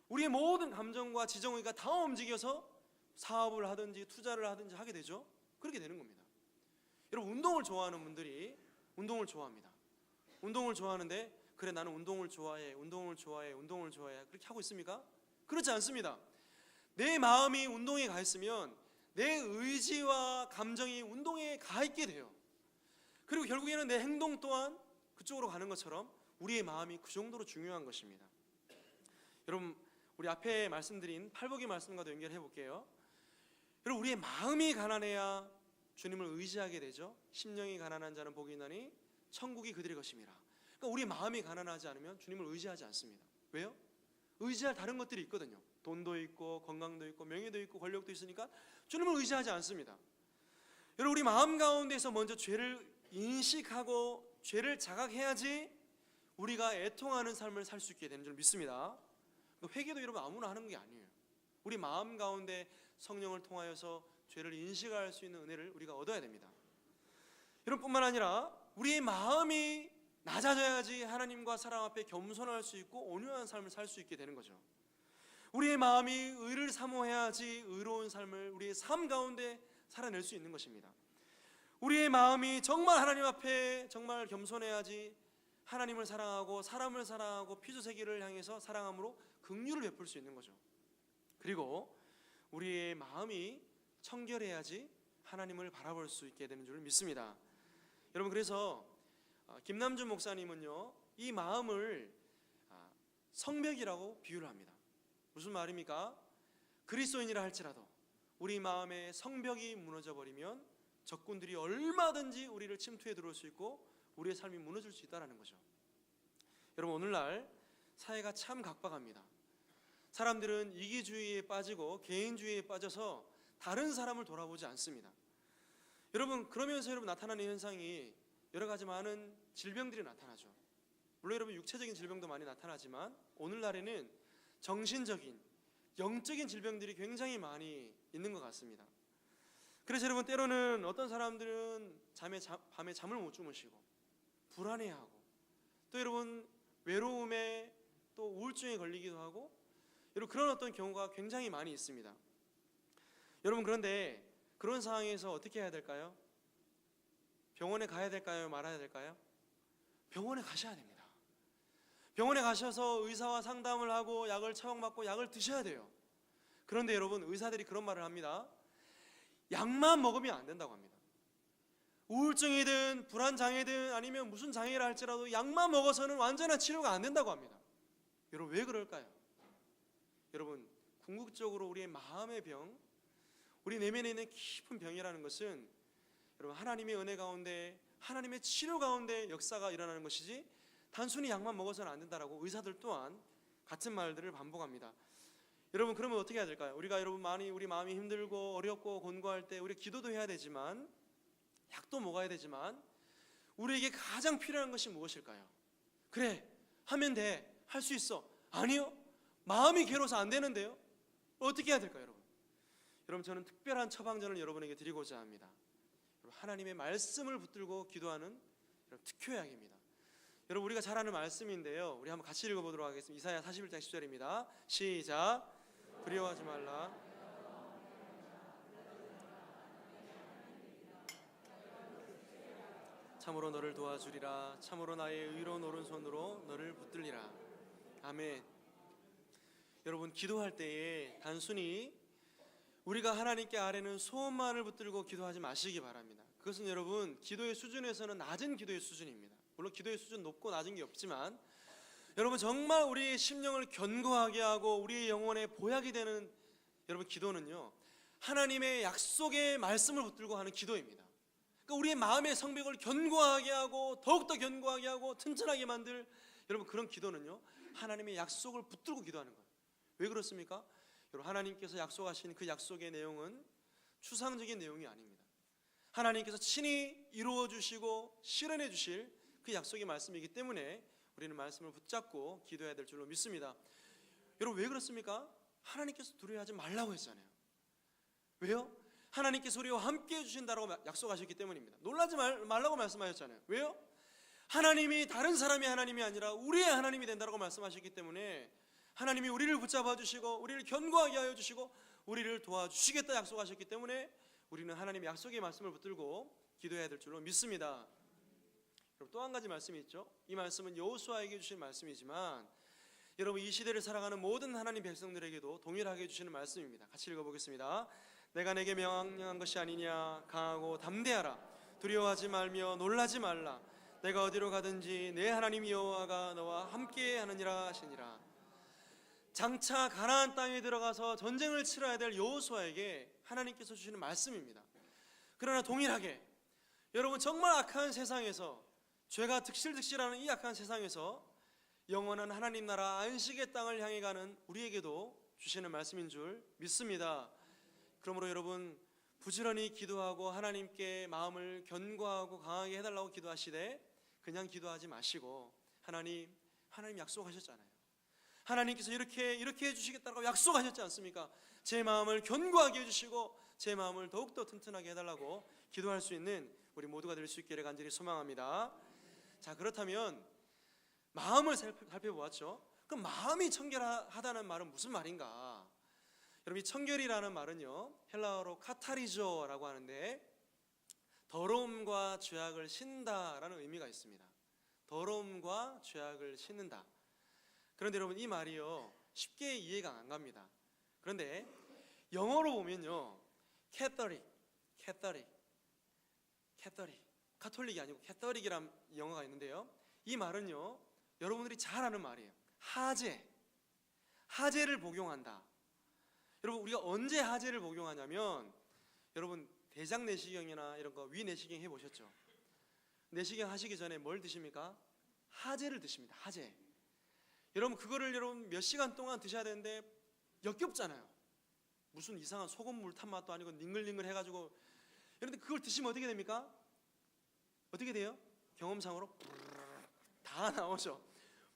우리의 모든 감정과 지정의가 다 움직여서 사업을 하든지 투자를 하든지 하게 되죠. 그렇게 되는 겁니다. 여러분, 운동을 좋아하는 분들이 운동을 좋아합니다. 운동을 좋아하는데, 그래 나는 운동을 좋아해 그렇게 하고 있습니까? 그렇지 않습니다. 내 마음이 운동에 가 있으면 내 의지와 감정이 운동에 가 있게 돼요. 그리고 결국에는 내 행동 또한 그쪽으로 가는 것처럼 우리의 마음이 그 정도로 중요한 것입니다. 여러분, 우리 앞에 말씀드린 팔복의 말씀과도 연결해 볼게요. 여러분, 우리의 마음이 가난해야 주님을 의지하게 되죠. 심령이 가난한 자는 복이 있나니 천국이 그들의 것임이라. 그러니까 우리 마음이 가난하지 않으면 주님을 의지하지 않습니다. 왜요? 의지할 다른 것들이 있거든요. 돈도 있고 건강도 있고 명예도 있고 권력도 있으니까 주님을 의지하지 않습니다. 여러분, 우리 마음 가운데서 먼저 죄를 인식하고 죄를 자각해야지 우리가 애통하는 삶을 살 수 있게 되는 줄 믿습니다. 회개도 여러분 아무나 하는 게 아니에요. 우리 마음 가운데 성령을 통하여서 죄를 인식할 수 있는 은혜를 우리가 얻어야 됩니다. 이런뿐만 아니라 우리의 마음이 낮아져야지 하나님과 사람 앞에 겸손할 수 있고 온유한 삶을 살 수 있게 되는 거죠. 우리의 마음이 의를 사모해야지 의로운 삶을 우리의 삶 가운데 살아낼 수 있는 것입니다. 우리의 마음이 정말 하나님 앞에 정말 겸손해야지 하나님을 사랑하고 사람을 사랑하고 피조세계를 향해서 사랑함으로 긍휼을 베풀 수 있는 거죠. 그리고 우리의 마음이 청결해야지 하나님을 바라볼 수 있게 되는 줄 믿습니다. 여러분, 그래서 김남준 목사님은요, 이 마음을 성벽이라고 비유를 합니다. 무슨 말입니까? 그리스도인이라 할지라도 우리 마음의 성벽이 무너져 버리면 적군들이 얼마든지 우리를 침투해 들어올 수 있고 우리의 삶이 무너질 수 있다는 거죠. 여러분, 오늘날 사회가 참 각박합니다. 사람들은 이기주의에 빠지고 개인주의에 빠져서 다른 사람을 돌아보지 않습니다. 여러분, 그러면서 여러분 나타나는 현상이 여러 가지 많은 질병들이 나타나죠. 물론 여러분 육체적인 질병도 많이 나타나지만 오늘날에는 정신적인, 영적인 질병들이 굉장히 많이 있는 것 같습니다. 그래서 여러분, 때로는 어떤 사람들은 밤에 잠을 못 주무시고 불안해하고, 또 여러분 외로움에 또 우울증에 걸리기도 하고, 여러분 그런 어떤 경우가 굉장히 많이 있습니다. 여러분, 그런데 그런 상황에서 어떻게 해야 될까요? 병원에 가야 될까요? 말아야 될까요? 병원에 가셔야 됩니다. 병원에 가셔서 의사와 상담을 하고 약을 처방받고 약을 드셔야 돼요. 그런데 여러분, 의사들이 그런 말을 합니다. 약만 먹으면 안 된다고 합니다. 우울증이든 불안장애든 아니면 무슨 장애라 할지라도 약만 먹어서는 완전한 치료가 안 된다고 합니다. 여러분, 왜 그럴까요? 여러분, 궁극적으로 우리의 마음의 병, 우리 내면에 있는 깊은 병이라는 것은 여러분 하나님의 은혜 가운데, 하나님의 치료 가운데 역사가 일어나는 것이지 단순히 약만 먹어서는 안 된다라고 의사들 또한 같은 말들을 반복합니다. 여러분, 그러면 어떻게 해야 될까요? 우리가 여러분 우리 마음이 힘들고 어렵고 곤고할 때 우리 기도도 해야 되지만 약도 먹어야 되지만 우리에게 가장 필요한 것이 무엇일까요? 그래, 하면 돼, 할 수 있어. 아니요, 마음이 괴로워서 안 되는데요. 어떻게 해야 될까요, 여러분? 여러분, 저는 특별한 처방전을 여러분에게 드리고자 합니다. 여러분, 하나님의 말씀을 붙들고 기도하는 특효약입니다. 여러분, 우리가 잘 아는 말씀인데요, 우리 한번 같이 읽어보도록 하겠습니다. 이사야 41장 10절입니다. 시작. 두려워하지 말라. 참으로 너를 도와주리라. 참으로 나의 의로운 오른손으로 너를 붙들리라. 아멘. 여러분, 기도할 때에 단순히 우리가 하나님께 아뢰는 소원만을 붙들고 기도하지 마시기 바랍니다. 그것은 여러분 기도의 수준에서는 낮은 기도의 수준입니다. 물론 기도의 수준 높고 낮은 게 없지만 여러분, 정말 우리의 심령을 견고하게 하고 우리의 영혼에 보약이 되는 여러분 기도는요, 하나님의 약속의 말씀을 붙들고 하는 기도입니다. 그러니까 우리의 마음의 성벽을 견고하게 하고 더욱더 견고하게 하고 튼튼하게 만들 여러분 그런 기도는요, 하나님의 약속을 붙들고 기도하는 거예요. 왜 그렇습니까? 여러분, 하나님께서 약속하신 그 약속의 내용은 추상적인 내용이 아닙니다. 하나님께서 친히 이루어 주시고 실현해 주실 그 약속의 말씀이기 때문에 우리는 말씀을 붙잡고 기도해야 될 줄로 믿습니다. 여러분, 왜 그렇습니까? 하나님께서 두려워하지 말라고 했잖아요. 왜요? 하나님께서 우리와 함께 해주신다고 약속하셨기 때문입니다. 놀라지 말라고 말씀하셨잖아요. 왜요? 하나님이 다른 사람의 하나님이 아니라 우리의 하나님이 된다고 말씀하셨기 때문에 하나님이 우리를 붙잡아 주시고 우리를 견고하게 하여 주시고 우리를 도와주시겠다 약속하셨기 때문에 우리는 하나님의 약속의 말씀을 붙들고 기도해야 될 줄로 믿습니다. 여러분, 또 한 가지 말씀이 있죠. 이 말씀은 여호수아에게 주신 말씀이지만 여러분, 이 시대를 살아가는 모든 하나님 백성들에게도 동일하게 주시는 말씀입니다. 같이 읽어보겠습니다. 내가 내게 명령한 것이 아니냐. 강하고 담대하라. 두려워하지 말며 놀라지 말라. 내가 어디로 가든지 내 하나님 여호와가 너와 함께 하느니라 하시니라. 장차 가나안 땅에 들어가서 전쟁을 치러야 될 여호수아에게 하나님께서 주시는 말씀입니다. 그러나 동일하게 여러분, 정말 악한 세상에서, 죄가 득실득실하는 이 악한 세상에서 영원한 하나님 나라 안식의 땅을 향해 가는 우리에게도 주시는 말씀인 줄 믿습니다. 그러므로 여러분, 부지런히 기도하고 하나님께 마음을 견고하고 강하게 해달라고 기도하시되 그냥 기도하지 마시고 하나님 약속하셨잖아요. 하나님께서 이렇게 해주시겠다고 약속하셨지 않습니까? 제 마음을 견고하게 해주시고 제 마음을 더욱더 튼튼하게 해달라고 기도할 수 있는 우리 모두가 될 수 있기를 간절히 소망합니다. 자, 그렇다면 마음을 살펴보았죠. 그럼 마음이 청결하다는 말은 무슨 말인가? 여러분, 이 청결이라는 말은요, 헬라어로 카타리조라고 하는데 더러움과 죄악을 씻는다라는 의미가 있습니다. 더러움과 죄악을 씻는다. 그런데 여러분, 이 말이요 쉽게 이해가 안 갑니다. 그런데 영어로 보면요, 카톨릭이 아니고 캐톨릭이란 영어가 있는데요, 이 말은요 여러분들이 잘 아는 말이에요. 하제를 복용한다. 여러분, 우리가 언제 하제를 복용하냐면, 여러분 대장 내시경이나 이런 거 위 내시경 해보셨죠? 내시경 하시기 전에 뭘 드십니까? 하제를 드십니다. 하제. 여러분, 그거를 여러분 몇 시간 동안 드셔야 되는데 역겹잖아요. 무슨 이상한 소금물 탄 맛도 아니고 닝글닝글 해가지고. 그런데 그걸 드시면 어떻게 됩니까? 어떻게 돼요? 경험상으로 다 나오죠.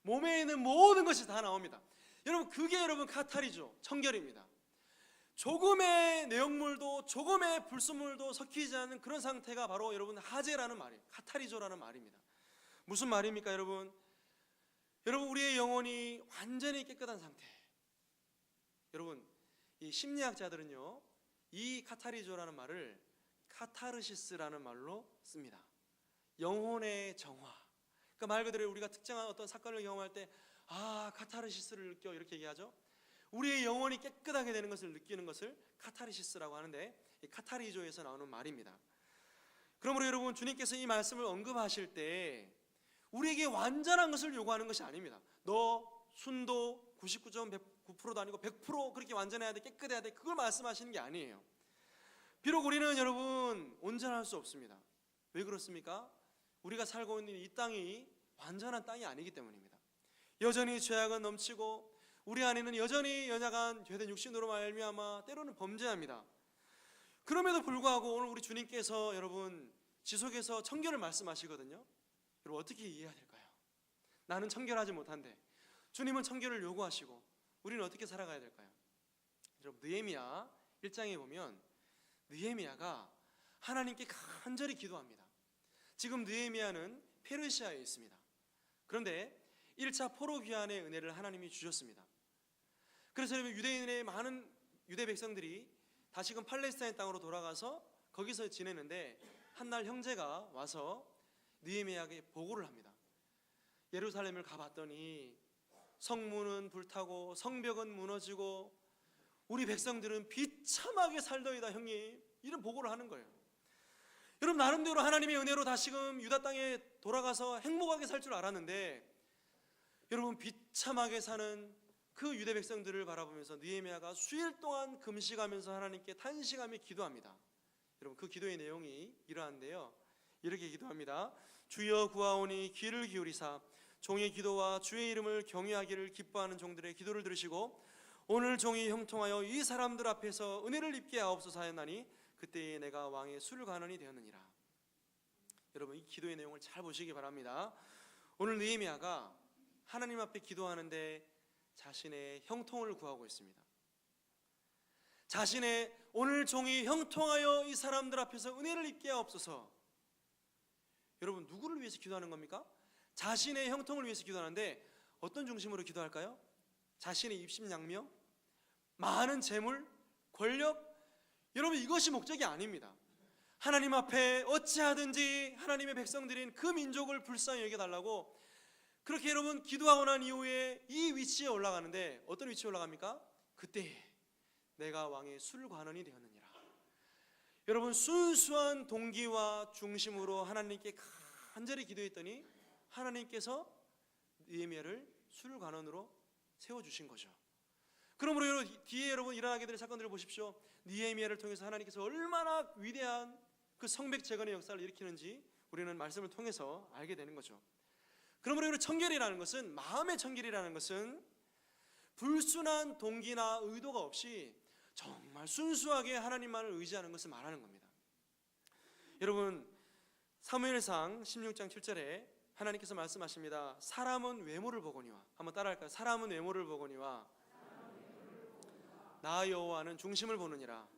몸에 있는 모든 것이 다 나옵니다. 여러분, 그게 여러분 카탈이죠. 청결입니다. 조금의 내용물도 조금의 불순물도 섞이지 않는 그런 상태가 바로 여러분 하제라는 말이에요. 카타리조라는 말입니다. 무슨 말입니까, 여러분? 여러분, 우리의 영혼이 완전히 깨끗한 상태. 여러분, 이 심리학자들은요, 이 카타리조라는 말을 카타르시스라는 말로 씁니다. 영혼의 정화. 그러니까 말 그대로 우리가 특정한 어떤 사건을 경험할 때 카타르시스를 느껴, 이렇게 얘기하죠. 우리의 영혼이 깨끗하게 되는 것을 느끼는 것을 카타르시스라고 하는데, 이 카타리조에서 나오는 말입니다. 그러므로 여러분, 주님께서 이 말씀을 언급하실 때 우리에게 완전한 것을 요구하는 것이 아닙니다. 너 순도 99.9%도 아니고 100% 그렇게 완전해야 돼, 깨끗해야 돼, 그걸 말씀하시는 게 아니에요. 비록 우리는 여러분 온전할 수 없습니다. 왜 그렇습니까? 우리가 살고 있는 이 땅이 완전한 땅이 아니기 때문입니다. 여전히 죄악은 넘치고 우리 안에는 여전히 연약한 죄된 육신으로 말미암아 때로는 범죄합니다. 그럼에도 불구하고 오늘 우리 주님께서 여러분 지속해서 청결을 말씀하시거든요. 여러분, 어떻게 이해해야 될까요? 나는 청결하지 못한데 주님은 청결을 요구하시고 우리는 어떻게 살아가야 될까요? 여러분, 느헤미야 1장에 보면 느헤미야가 하나님께 간절히 기도합니다. 지금 느헤미야는 페르시아에 있습니다. 그런데 1차 포로 귀환의 은혜를 하나님이 주셨습니다. 그래서 유대인의 많은 유대 백성들이 다시금 팔레스타인 땅으로 돌아가서 거기서 지내는데, 한날 형제가 와서 느헤미야에게 보고를 합니다. 예루살렘을 가봤더니 성문은 불타고 성벽은 무너지고 우리 백성들은 비참하게 살더이다, 형님. 이런 보고를 하는 거예요. 여러분, 나름대로 하나님의 은혜로 다시금 유다 땅에 돌아가서 행복하게 살 줄 알았는데, 여러분, 비참하게 사는 그 유대 백성들을 바라보면서 느헤미야가 수일 동안 금식하면서 하나님께 탄식하며 기도합니다. 여러분, 그 기도의 내용이 이러한데요, 이렇게 기도합니다. 주여 구하오니 귀를 기울이사 종의 기도와 주의 이름을 경외하기를 기뻐하는 종들의 기도를 들으시고 오늘 종이 형통하여 이 사람들 앞에서 은혜를 입게 하옵소서 하였나니 그때에 내가 왕의 술관원이 되었느니라. 여러분, 이 기도의 내용을 잘 보시기 바랍니다. 오늘 느헤미야가 하나님 앞에 기도하는데 자신의 형통을 구하고 있습니다. 자신의 오늘 종이 형통하여 이 사람들 앞에서 은혜를 입게 하옵소서. 여러분, 누구를 위해서 기도하는 겁니까? 자신의 형통을 위해서 기도하는데 어떤 중심으로 기도할까요? 자신의 입심양명, 많은 재물, 권력, 여러분, 이것이 목적이 아닙니다. 하나님 앞에 어찌하든지 하나님의 백성들인 그 민족을 불쌍히 여겨달라고 그렇게 여러분 기도하고 난 이후에 이 위치에 올라가는데, 어떤 위치에 올라갑니까? 그때 내가 왕의 술관원이 되었느니라. 여러분, 순수한 동기와 중심으로 하나님께 간절히 기도했더니 하나님께서 느헤미야를 술관원으로 세워주신 거죠. 그러므로 여러분, 뒤에 여러분 일어나게 될 사건들을 보십시오. 느헤미야를 통해서 하나님께서 얼마나 위대한 그 성백 재건의 역사를 일으키는지 우리는 말씀을 통해서 알게 되는 거죠. 그러므로 여러분, 청결이라는 것은, 마음의 청결이라는 것은 불순한 동기나 의도가 없이 정말 순수하게 하나님만을 의지하는 것을 말하는 겁니다. 여러분, 사무엘상 16장 7절에 하나님께서 말씀하십니다. 사람은 외모를 보거니와, 한번 따라할까요? 사람은 외모를 보거니와 나 여호와는 중심을 보느니라.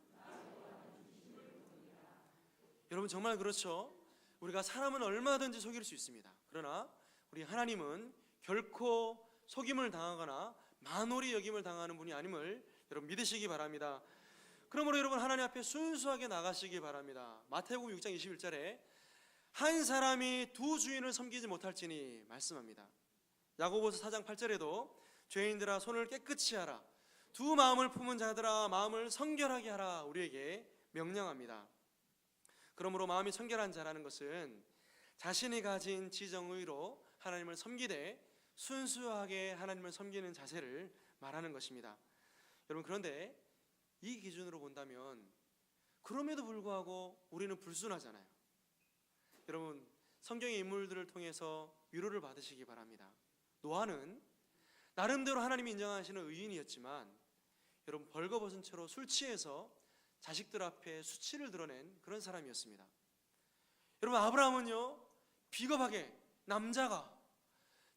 여러분 정말 그렇죠? 우리가 사람은 얼마든지 속일 수 있습니다. 그러나 우리 하나님은 결코 속임을 당하거나 만홀히 여김을 당하는 분이 아님을 여러분 믿으시기 바랍니다. 그러므로 여러분 하나님 앞에 순수하게 나가시기 바랍니다. 마태복음 6장 21절에 한 사람이 두 주인을 섬기지 못할지니 말씀합니다. 야고보서 4장 8절에도 죄인들아 손을 깨끗이 하라, 두 마음을 품은 자들아 마음을 성결하게 하라 우리에게 명령합니다. 그러므로 마음이 청결한 자라는 것은 자신이 가진 지정의로 하나님을 섬기되 순수하게 하나님을 섬기는 자세를 말하는 것입니다. 여러분 그런데 이 기준으로 본다면 그럼에도 불구하고 우리는 불순하잖아요. 여러분 성경의 인물들을 통해서 위로를 받으시기 바랍니다. 노아는 나름대로 하나님이 인정하시는 의인이었지만 여러분 벌거벗은 채로 술 취해서 자식들 앞에 수치를 드러낸 그런 사람이었습니다. 여러분 아브라함은요 비겁하게 남자가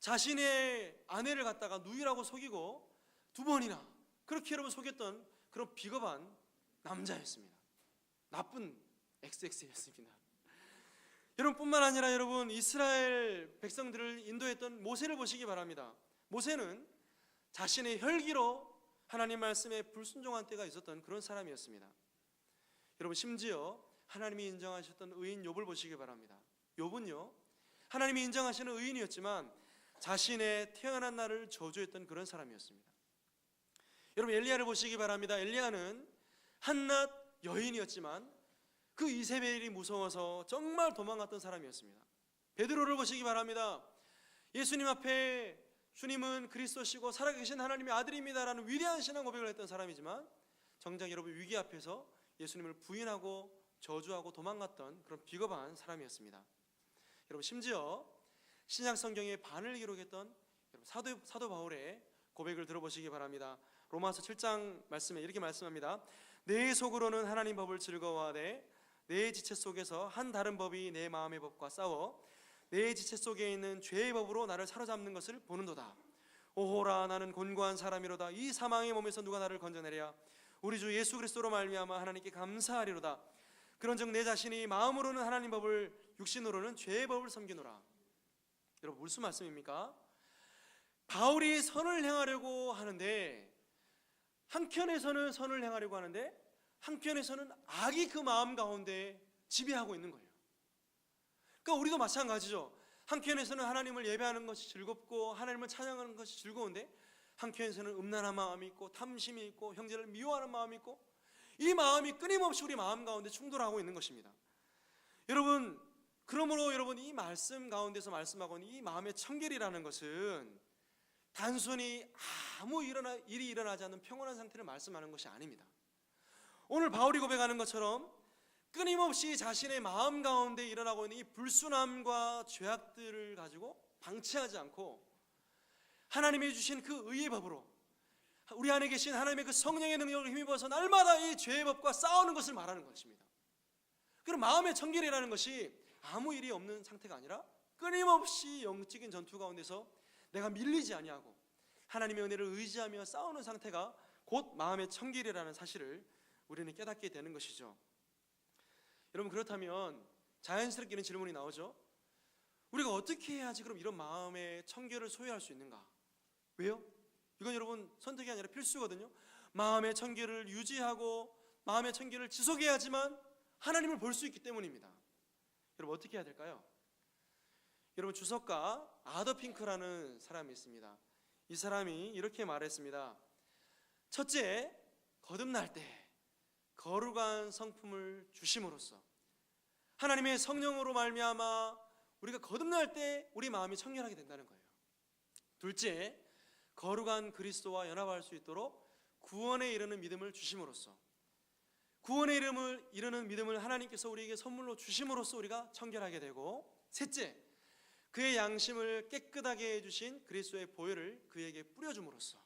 자신의 아내를 갖다가 누이라고 속이고 두 번이나 그렇게 여러분 속였던 그런 비겁한 남자였습니다. 나쁜 XX였습니다. 여러분 뿐만 아니라 여러분 이스라엘 백성들을 인도했던 모세를 보시기 바랍니다. 모세는 자신의 혈기로 하나님 말씀에 불순종한 때가 있었던 그런 사람이었습니다. 여러분 심지어 하나님이 인정하셨던 의인 욥을 보시기 바랍니다. 욥은요 하나님이 인정하시는 의인이었지만 자신의 태어난 날을 저주했던 그런 사람이었습니다. 여러분 엘리야를 보시기 바랍니다. 엘리야는 한낱 여인이었지만 그 이세벨이 무서워서 정말 도망갔던 사람이었습니다. 베드로를 보시기 바랍니다. 예수님 앞에 주님은 그리스도시고 살아계신 하나님의 아들입니다라는 위대한 신앙 고백을 했던 사람이지만 정작 여러분 위기 앞에서 예수님을 부인하고 저주하고 도망갔던 그런 비겁한 사람이었습니다. 여러분 심지어 신약 성경의 반을 기록했던 사도 바울의 고백을 들어보시기 바랍니다. 로마서 7장 말씀에 이렇게 말씀합니다. 내 속으로는 하나님 법을 즐거워하되 내 지체 속에서 한 다른 법이 내 마음의 법과 싸워 내 지체 속에 있는 죄의 법으로 나를 사로잡는 것을 보는도다. 오호라 나는 곤고한 사람이로다. 이 사망의 몸에서 누가 나를 건져내랴. 우리 주 예수 그리스도로 말미암아 하나님께 감사하리로다. 그런즉 내 자신이 마음으로는 하나님 법을 육신으로는 죄의 법을 섬기노라. 여러분 무슨 말씀입니까? 바울이 선을 행하려고 하는데 한편에서는 선을 행하려고 하는데 한편에서는 악이 그 마음 가운데 지배하고 있는 거예요. 그러니까 우리도 마찬가지죠. 한편에서는 하나님을 예배하는 것이 즐겁고 하나님을 찬양하는 것이 즐거운데 한편에서는 음란한 마음이 있고 탐심이 있고 형제를 미워하는 마음이 있고 이 마음이 끊임없이 우리 마음 가운데 충돌하고 있는 것입니다. 여러분 그러므로 여러분 이 말씀 가운데서 말씀하고 있는 이 마음의 청결이라는 것은 단순히 아무 일이 일어나지 않는 평온한 상태를 말씀하는 것이 아닙니다. 오늘 바울이 고백하는 것처럼 끊임없이 자신의 마음 가운데 일어나고 있는 이 불순함과 죄악들을 가지고 방치하지 않고 하나님이 주신 그 의의 법으로 우리 안에 계신 하나님의 그 성령의 능력을 힘입어서 날마다 이 죄의 법과 싸우는 것을 말하는 것입니다. 그럼 마음의 청결이라는 것이 아무 일이 없는 상태가 아니라 끊임없이 영적인 전투 가운데서 내가 밀리지 아니하고 하나님의 은혜를 의지하며 싸우는 상태가 곧 마음의 청결이라는 사실을 우리는 깨닫게 되는 것이죠. 여러분 그렇다면 자연스럽게 이런 질문이 나오죠. 우리가 어떻게 해야지 그럼 이런 마음의 청결을 소유할 수 있는가? 왜요? 이건 여러분 선택이 아니라 필수거든요. 마음의 청결을 유지하고 마음의 청결을 지속해야지만 하나님을 볼 수 있기 때문입니다. 여러분 어떻게 해야 될까요? 여러분 주석가 아더 핑크라는 사람이 있습니다. 이 사람이 이렇게 말했습니다. 첫째, 거듭날 때 거룩한 성품을 주심으로써 하나님의 성령으로 말미암아 우리가 거듭날 때 우리 마음이 청결하게 된다는 거예요. 둘째, 거룩한 그리스도와 연합할 수 있도록 구원에 이르는 믿음을 주심으로써 구원에 이르는 믿음을 하나님께서 우리에게 선물로 주심으로써 우리가 청결하게 되고 셋째, 그의 양심을 깨끗하게 해주신 그리스도의 보혈을 그에게 뿌려줌으로써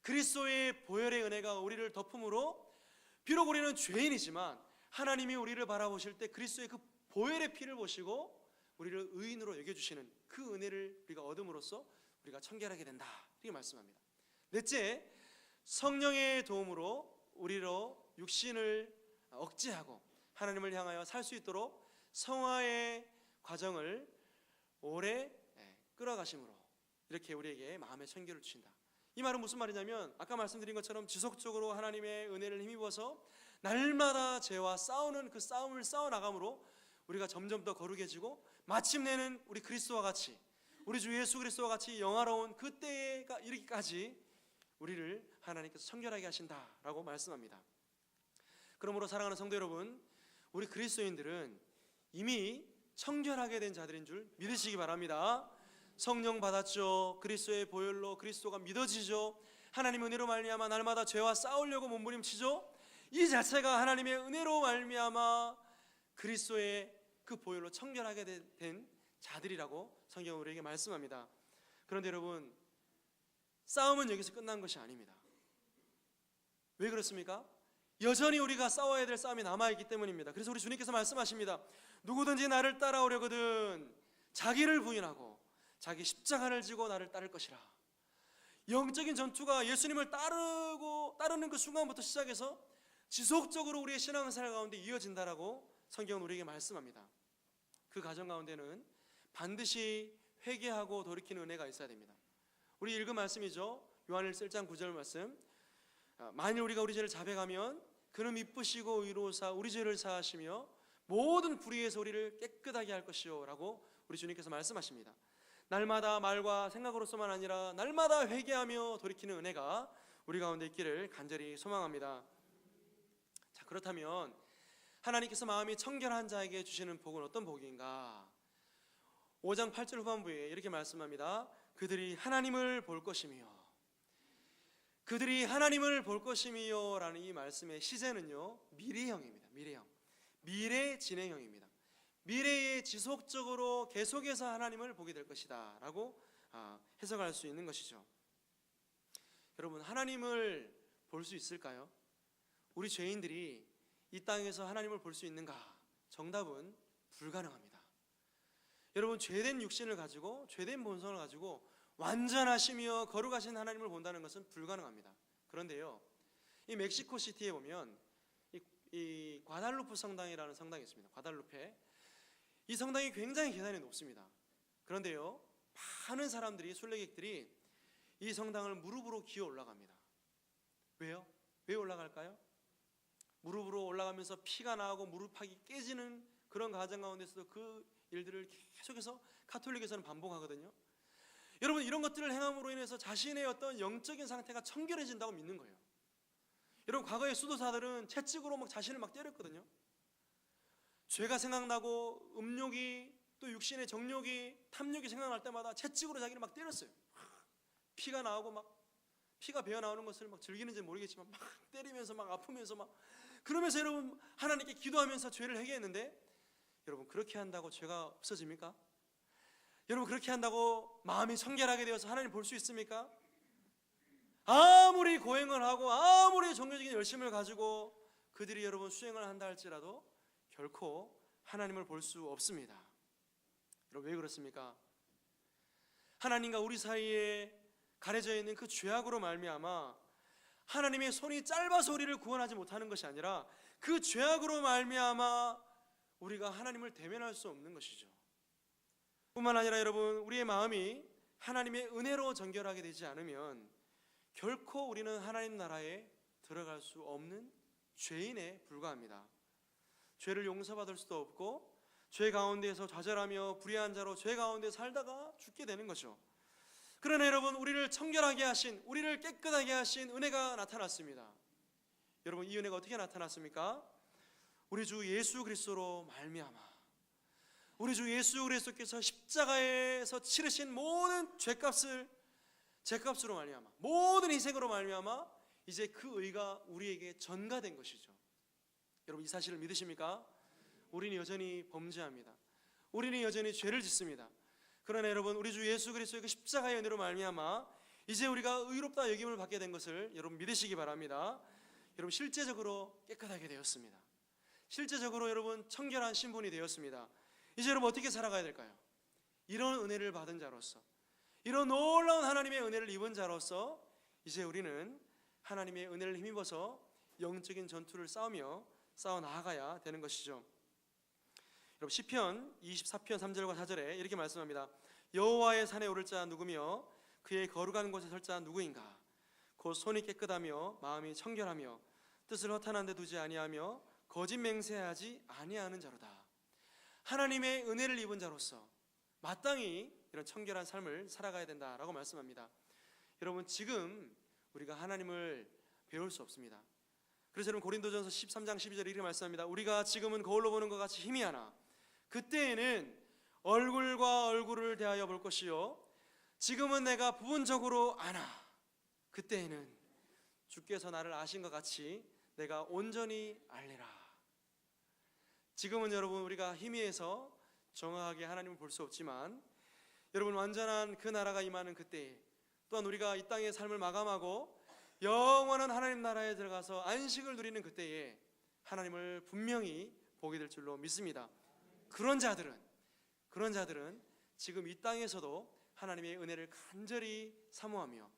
그리스도의 보혈의 은혜가 우리를 덮음으로 비록 우리는 죄인이지만 하나님이 우리를 바라보실 때 그리스도의 그 보혈의 피를 보시고 우리를 의인으로 여겨주시는 그 은혜를 우리가 얻음으로써 우리가 청결하게 된다, 이렇게 말씀합니다. 넷째, 성령의 도움으로 우리로 육신을 억제하고 하나님을 향하여 살 수 있도록 성화의 과정을 오래 끌어가심으로 이렇게 우리에게 마음의 청결을 주신다. 이 말은 무슨 말이냐면 아까 말씀드린 것처럼 지속적으로 하나님의 은혜를 힘입어서 날마다 죄와 싸우는 그 싸움을 싸워나감으로 우리가 점점 더 거룩해지고 마침내는 우리 그리스도와 같이, 우리 주 예수 그리스도와 같이 영화로운 그때가 이르기까지 우리를 하나님께서 청결하게 하신다라고 말씀합니다. 그러므로 사랑하는 성도 여러분, 우리 그리스도인들은 이미 청결하게 된 자들인 줄 믿으시기 바랍니다. 성령 받았죠. 그리스도의 보혈로 그리스도가 믿어지죠. 하나님 은혜로 말미암아 날마다 죄와 싸우려고 몸부림치죠. 이 자체가 하나님의 은혜로 말미암아 그리스도의 그 보혈로 청결하게 된 자들이라고 성경은 우리에게 말씀합니다. 그런데 여러분, 싸움은 여기서 끝난 것이 아닙니다. 왜 그렇습니까? 여전히 우리가 싸워야 될 싸움이 남아있기 때문입니다. 그래서 우리 주님께서 말씀하십니다. 누구든지 나를 따라오려거든 자기를 부인하고 자기 십자가를 지고 나를 따를 것이라. 영적인 전투가 예수님을 따르는 그 순간부터 시작해서 지속적으로 우리의 신앙생활 가운데 이어진다라고 성경은 우리에게 말씀합니다. 그 과정 가운데는 반드시 회개하고 돌이키는 은혜가 있어야 됩니다. 우리 읽은 말씀이죠. 요한일서 1장 9절 말씀. 만일 우리가 우리 죄를 자백하면 그는 미쁘시고 의로우사 우리 죄를 사하시며 모든 불의에서 우리를 깨끗하게 할 것이요 라고 우리 주님께서 말씀하십니다. 날마다 말과 생각으로서만 아니라 날마다 회개하며 돌이키는 은혜가 우리 가운데 있기를 간절히 소망합니다. 자, 그렇다면 하나님께서 마음이 청결한 자에게 주시는 복은 어떤 복인가? 5장 8절 후반부에 이렇게 말씀합니다. 그들이 하나님을 볼 것이며, 그들이 하나님을 볼 것이며 라는 이 말씀의 시제는요, 미래형입니다. 미래 진행형입니다. 미래에 지속적으로 계속해서 하나님을 보게 될 것이다 라고 해석할 수 있는 것이죠. 여러분, 하나님을 볼 수 있을까요? 우리 죄인들이 이 땅에서 하나님을 볼 수 있는가? 정답은 불가능합니다. 여러분, 죄된 육신을 가지고 죄된 본성을 가지고 완전하시며 거룩하신 하나님을 본다는 것은 불가능합니다. 그런데요, 이 멕시코 시티에 보면 이 과달루프 성당이라는 성당이 있습니다. 과달루페. 이 성당이 굉장히 계단이 높습니다. 그런데요, 많은 사람들이, 순례객들이 이 성당을 무릎으로 기어 올라갑니다. 왜요? 왜 올라갈까요? 무릎으로 올라가면서 피가 나고 무릎팍이 깨지는 그런 과정 가운데서도 그 일들을 계속해서 가톨릭에서는 반복하거든요. 여러분, 이런 것들을 행함으로 인해서 자신의 어떤 영적인 상태가 청결해진다고 믿는 거예요. 여러분, 과거의 수도사들은 채찍으로 막 자신을 막 때렸거든요. 죄가 생각나고 음욕이, 또 육신의 정욕이, 탐욕이 생각날 때마다 채찍으로 자기를 막 때렸어요. 피가 나오고 막 피가 배어 나오는 것을 막 즐기는지 모르겠지만 막 때리면서 막 아프면서 막 그러면서 여러분 하나님께 기도하면서 죄를 해결했는데, 여러분, 그렇게 한다고 죄가 없어집니까? 여러분, 그렇게 한다고 마음이 청결하게 되어서 하나님 볼 수 있습니까? 아무리 고행을 하고 아무리 종교적인 열심을 가지고 그들이 여러분 수행을 한다 할지라도 결코 하나님을 볼 수 없습니다. 여러분, 왜 그렇습니까? 하나님과 우리 사이에 가려져 있는 그 죄악으로 말미암아 하나님의 손이 짧아서 우리를 구원하지 못하는 것이 아니라 그 죄악으로 말미암아 우리가 하나님을 대면할 수 없는 것이죠. 뿐만 아니라 여러분, 우리의 마음이 하나님의 은혜로 정결하게 되지 않으면 결코 우리는 하나님 나라에 들어갈 수 없는 죄인에 불과합니다. 죄를 용서받을 수도 없고 죄 가운데에서 좌절하며 불의한 자로 죄 가운데 살다가 죽게 되는 거죠. 그러나 여러분, 우리를 청결하게 하신, 우리를 깨끗하게 하신 은혜가 나타났습니다. 여러분, 이 은혜가 어떻게 나타났습니까? 우리 주 예수 그리스도로 말미암아, 우리 주 예수 그리스도께서 십자가에서 치르신 모든 죄값으로 말미암아, 모든 희생으로 말미암아 이제 그 의가 우리에게 전가된 것이죠. 여러분, 이 사실을 믿으십니까? 우리는 여전히 범죄합니다. 우리는 여전히 죄를 짓습니다. 그러나 여러분, 우리 주 예수 그리스도의 그 십자가의 은혜로 말미암아 이제 우리가 의롭다 여김을 받게 된 것을 여러분 믿으시기 바랍니다. 여러분, 실제적으로 깨끗하게 되었습니다. 실제적으로 여러분 청결한 신분이 되었습니다. 이제 여러분 어떻게 살아가야 될까요? 이런 은혜를 받은 자로서, 이런 놀라운 하나님의 은혜를 입은 자로서 이제 우리는 하나님의 은혜를 힘입어서 영적인 전투를 싸워 나아가야 되는 것이죠. 여러분 시편 24편 3절과 4절에 이렇게 말씀합니다. 여호와의 산에 오를 자 누구며 그의 거룩한 곳에 설 자 누구인가? 곧 손이 깨끗하며 마음이 청결하며 뜻을 허탄한 데 두지 아니하며 거짓 맹세하지 아니하는 자로다. 하나님의 은혜를 입은 자로서 마땅히 이런 청결한 삶을 살아가야 된다라고 말씀합니다. 여러분 지금 우리가 하나님을 배울 수 없습니다. 그래서 여러분 고린도전서 13장 12절에 이렇게 말씀합니다. 우리가 지금은 거울로 보는 것 같이 희미하나 그때에는 얼굴과 얼굴을 대하여 볼 것이요 지금은 내가 부분적으로 아나 그때에는 주께서 나를 아신 것 같이 내가 온전히 알리라. 지금은 여러분 우리가 희미해서 정확하게 하나님을 볼 수 없지만 여러분 완전한 그 나라가 임하는 그때에 또한 우리가 이 땅의 삶을 마감하고 영원한 하나님 나라에 들어가서 안식을 누리는 그때에 하나님을 분명히 보게 될 줄로 믿습니다. 그런 자들은 지금 이 땅에서도 하나님의 은혜를 간절히 사모하며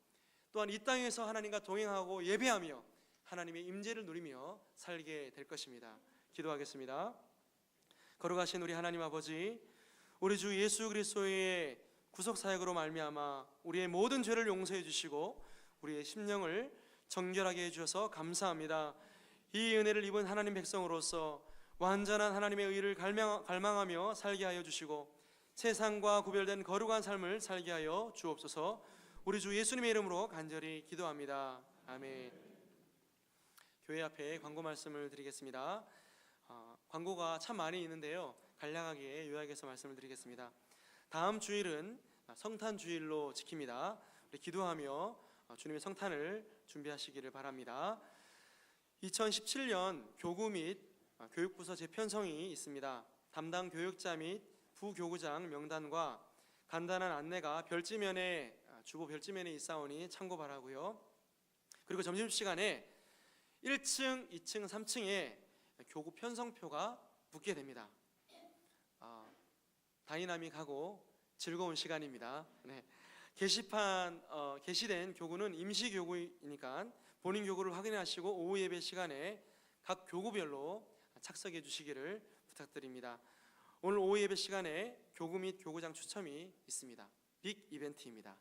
또한 이 땅에서 하나님과 동행하고 예배하며 하나님의 임재를 누리며 살게 될 것입니다. 기도하겠습니다. 거룩하신 우리 하나님 아버지, 우리 주 예수 그리스도의 구속 사역으로 말미암아 우리의 모든 죄를 용서해 주시고 우리의 심령을 정결하게 해 주셔서 감사합니다. 이 은혜를 입은 하나님 백성으로서 완전한 하나님의 의를 갈망하며 살게 하여 주시고 세상과 구별된 거룩한 삶을 살게 하여 주옵소서. 우리 주 예수님의 이름으로 간절히 기도합니다. 아멘. 교회 앞에 광고 말씀을 드리겠습니다. 광고가 참 많이 있는데요, 간략하게 요약해서 말씀을 드리겠습니다. 다음 주일은 성탄 주일로 지킵니다. 우리 기도하며 주님의 성탄을 준비하시기를 바랍니다. 2017년 교구 및 교육부서 재편성이 있습니다. 담당 교육자 및 부교구장 명단과 간단한 안내가 주보 별지면에 있사오니 참고 바라고요. 그리고 점심시간에 1층, 2층, 3층에 교구 편성표가 붙게 됩니다. 다이나믹하고 즐거운 시간입니다. 네. 게시된 교구는 임시 교구이니까 본인 교구를 확인하시고 오후 예배 시간에 각 교구별로 착석해 주시기를 부탁드립니다. 오늘 오후 예배 시간에 교구 및 교구장 추첨이 있습니다. 빅 이벤트입니다.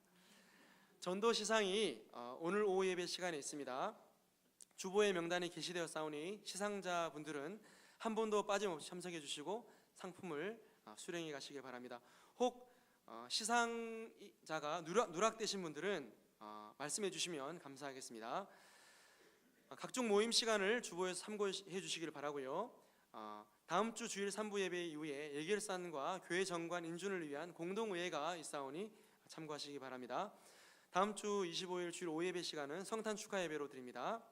전도 시상이 오늘 오후 예배 시간에 있습니다. 주보의 명단이 게시되어 싸우니 시상자분들은 한 분도 빠짐없이 참석해 주시고 상품을 수령해 가시길 바랍니다. 혹 시상자가 누락되신 분들은 말씀해 주시면 감사하겠습니다. 각종 모임 시간을 주보에서 참고해 주시길 바라고요. 다음 주 주일 3부 예배 이후에 예결산과 교회 정관 인준을 위한 공동의회가 있사오니 참고하시기 바랍니다. 다음 주 25일 주일 오후 예배 시간은 성탄 축하 예배로 드립니다.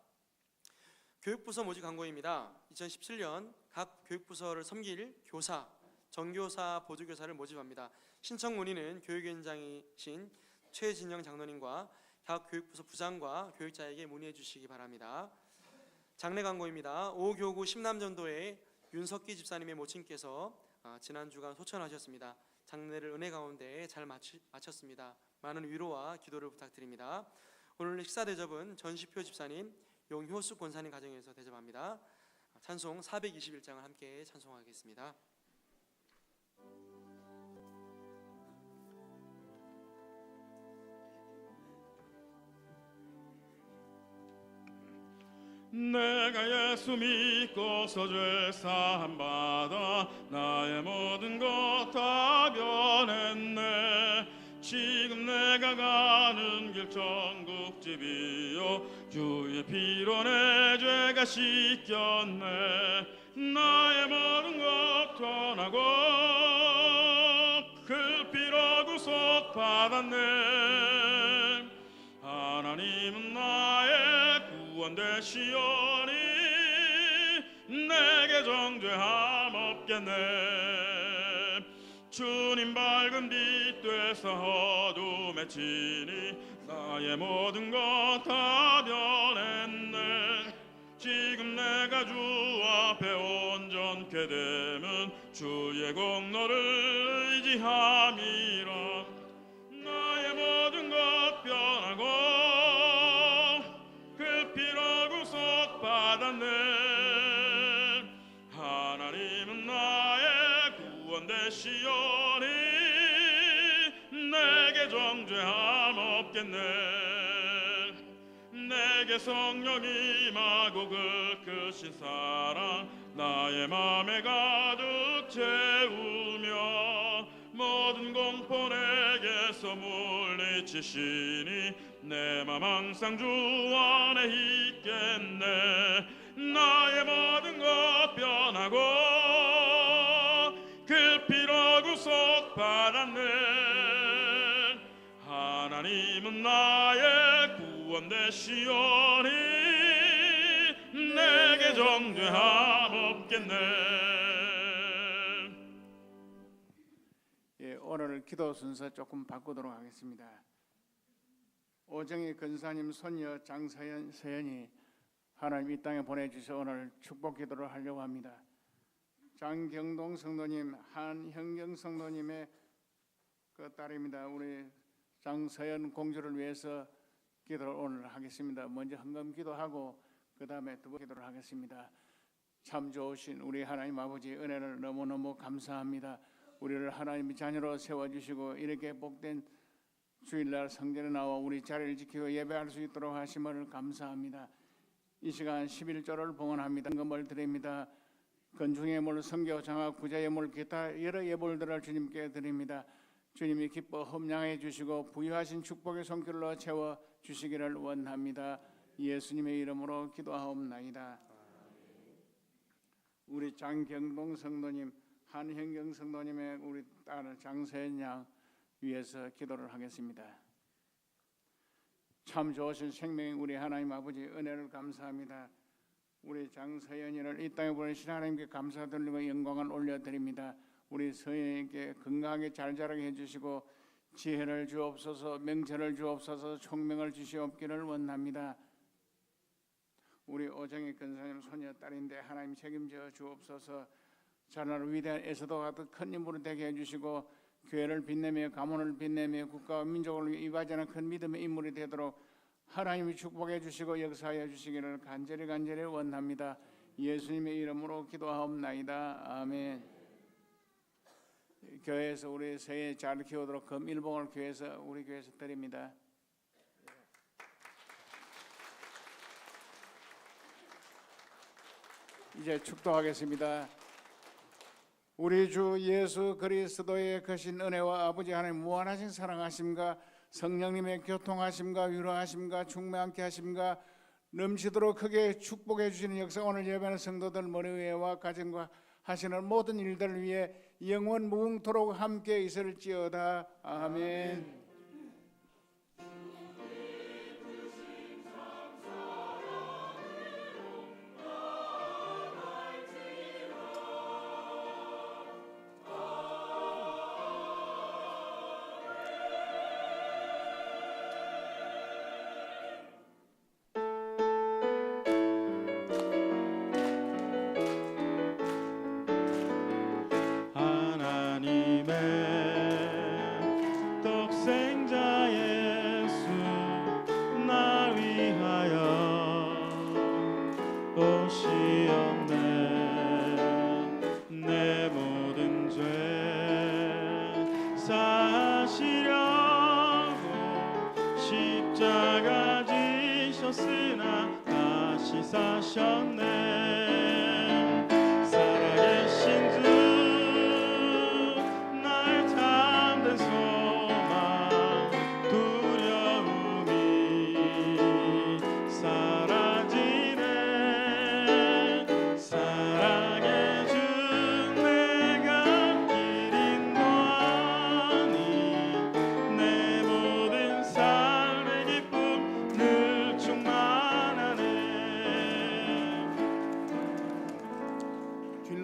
교육부서 모집 광고입니다. 2017년 각 교육부서를 섬길 교사, 정교사, 보조교사를 모집합니다. 신청 문의는 교육위원장이신 최진영 장로님과 각 교육부서 부장과 교육자에게 문의해 주시기 바랍니다. 장례 광고입니다. 5교구 심남전도의 윤석기 집사님의 모친께서 지난 주간 소천하셨습니다. 장례를 은혜 가운데 잘 마쳤습니다. 많은 위로와 기도를 부탁드립니다. 오늘 식사 대접은 전시표 집사님, 용효숙 권사님 가정에서 대접합니다. 찬송 421장을 함께 찬송하겠습니다. 내가 예수 믿고서 죄 사함 받아 나의 모든 것 다 변했네. 지금 내가 가는 길 천국집이요 주의 피로 내 죄가 씻겼네. 나의 모든 것 떠나고 그 피로 구속 받았네. 하나님은 나의 구원 되시오니 내게 정죄함 없겠네. 주님 밝은 빛 되사 어둠에 치니 나의 모든 것 다 변했네. 지금 내가 주 앞에 온전케 얻게 됨은 주의 공로를 의지함이라. 나의 모든 것 변하고 그 피로 구속받았네. 하나님은 나의 구원 되시오니 내게 정죄함 없겠네. 내게 성령이 임하고 그 크신 사랑 나의 맘에 가득 채우며 모든 공포 내게서 물리치시니 내 맘 항상 주 안에 있겠네. 나의 모든 것 변하고 그 피로 구속받았네. 하나님은 나의 구원 되시오니 내게 정죄함 없겠네. 예, 오늘 기도 순서 조금 바꾸도록 하겠습니다. 오정희 근사님 손녀 장서연이 하나님 이 땅에 보내주셔서 오늘 축복 기도를 하려고 합니다. 장경동 성도님, 한형경 성도님의 그 딸입니다. 우리 장서연 공주를 위해서 기도를 오늘 하겠습니다. 먼저 헌금 기도하고 그 다음에 두 번 기도를 하겠습니다. 참 좋으신 우리 하나님 아버지 은혜를 너무너무 감사합니다. 우리를 하나님의 자녀로 세워주시고 이렇게 복된 주일날 성전에 나와 우리 자리를 지키고 예배할 수 있도록 하심을 감사합니다. 이 시간 11조를 봉헌합니다. 헌금을 드립니다. 건중의 물, 성교, 장학, 구제의 물, 기타 여러 예물들을 주님께 드립니다. 주님이 기뻐 험량해 주시고 부유하신 축복의 손길로 채워 주시기를 원합니다. 예수님의 이름으로 기도하옵나이다. 우리 장경동 성도님, 한형경 성도님의 우리 딸 장서연 양 위해서 기도를 하겠습니다. 참 좋으신 생명인 우리 하나님 아버지 은혜를 감사합니다. 우리 장서연이를 이 땅에 보내신 하나님께 감사드리고 영광을 올려드립니다. 우리 서연에게 건강하게 잘 자라게 해주시고 지혜를 주옵소서, 명철을 주옵소서, 총명을 주시옵기를 원합니다. 우리 오정희 근사님 손녀 딸인데 하나님 책임져 주옵소서. 자라나로 위대한 에서도 같은 큰 인물이 되게 해주시고 교회를 빛내며 가문을 빛내며 국가와 민족을 이바지하는 큰 믿음의 인물이 되도록 하나님이 축복해 주시고 역사하여 주시기를 간절히 원합니다. 예수님의 이름으로 기도하옵나이다. 아멘. 교회에서 우리 새해 잘 키우도록 금 일봉을 교회에서 우리 교회에서 드립니다. 이제 축도하겠습니다. 우리 주 예수 그리스도의 크신 은혜와 아버지 하나님 무한하신 사랑하심과 성령님의 교통하심과 위로하심과 충만케 하심과 넘치도록 크게 축복해 주시는 역사 오늘 예배하는 성도들 머리 위에와 가정과 하시는 모든 일들을 위해 영원 무궁토록 함께 있을지어다. 아멘.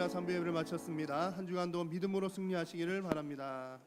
주일날 3부 예배를 마쳤습니다. 한 주간도 믿음으로 승리하시기를 바랍니다.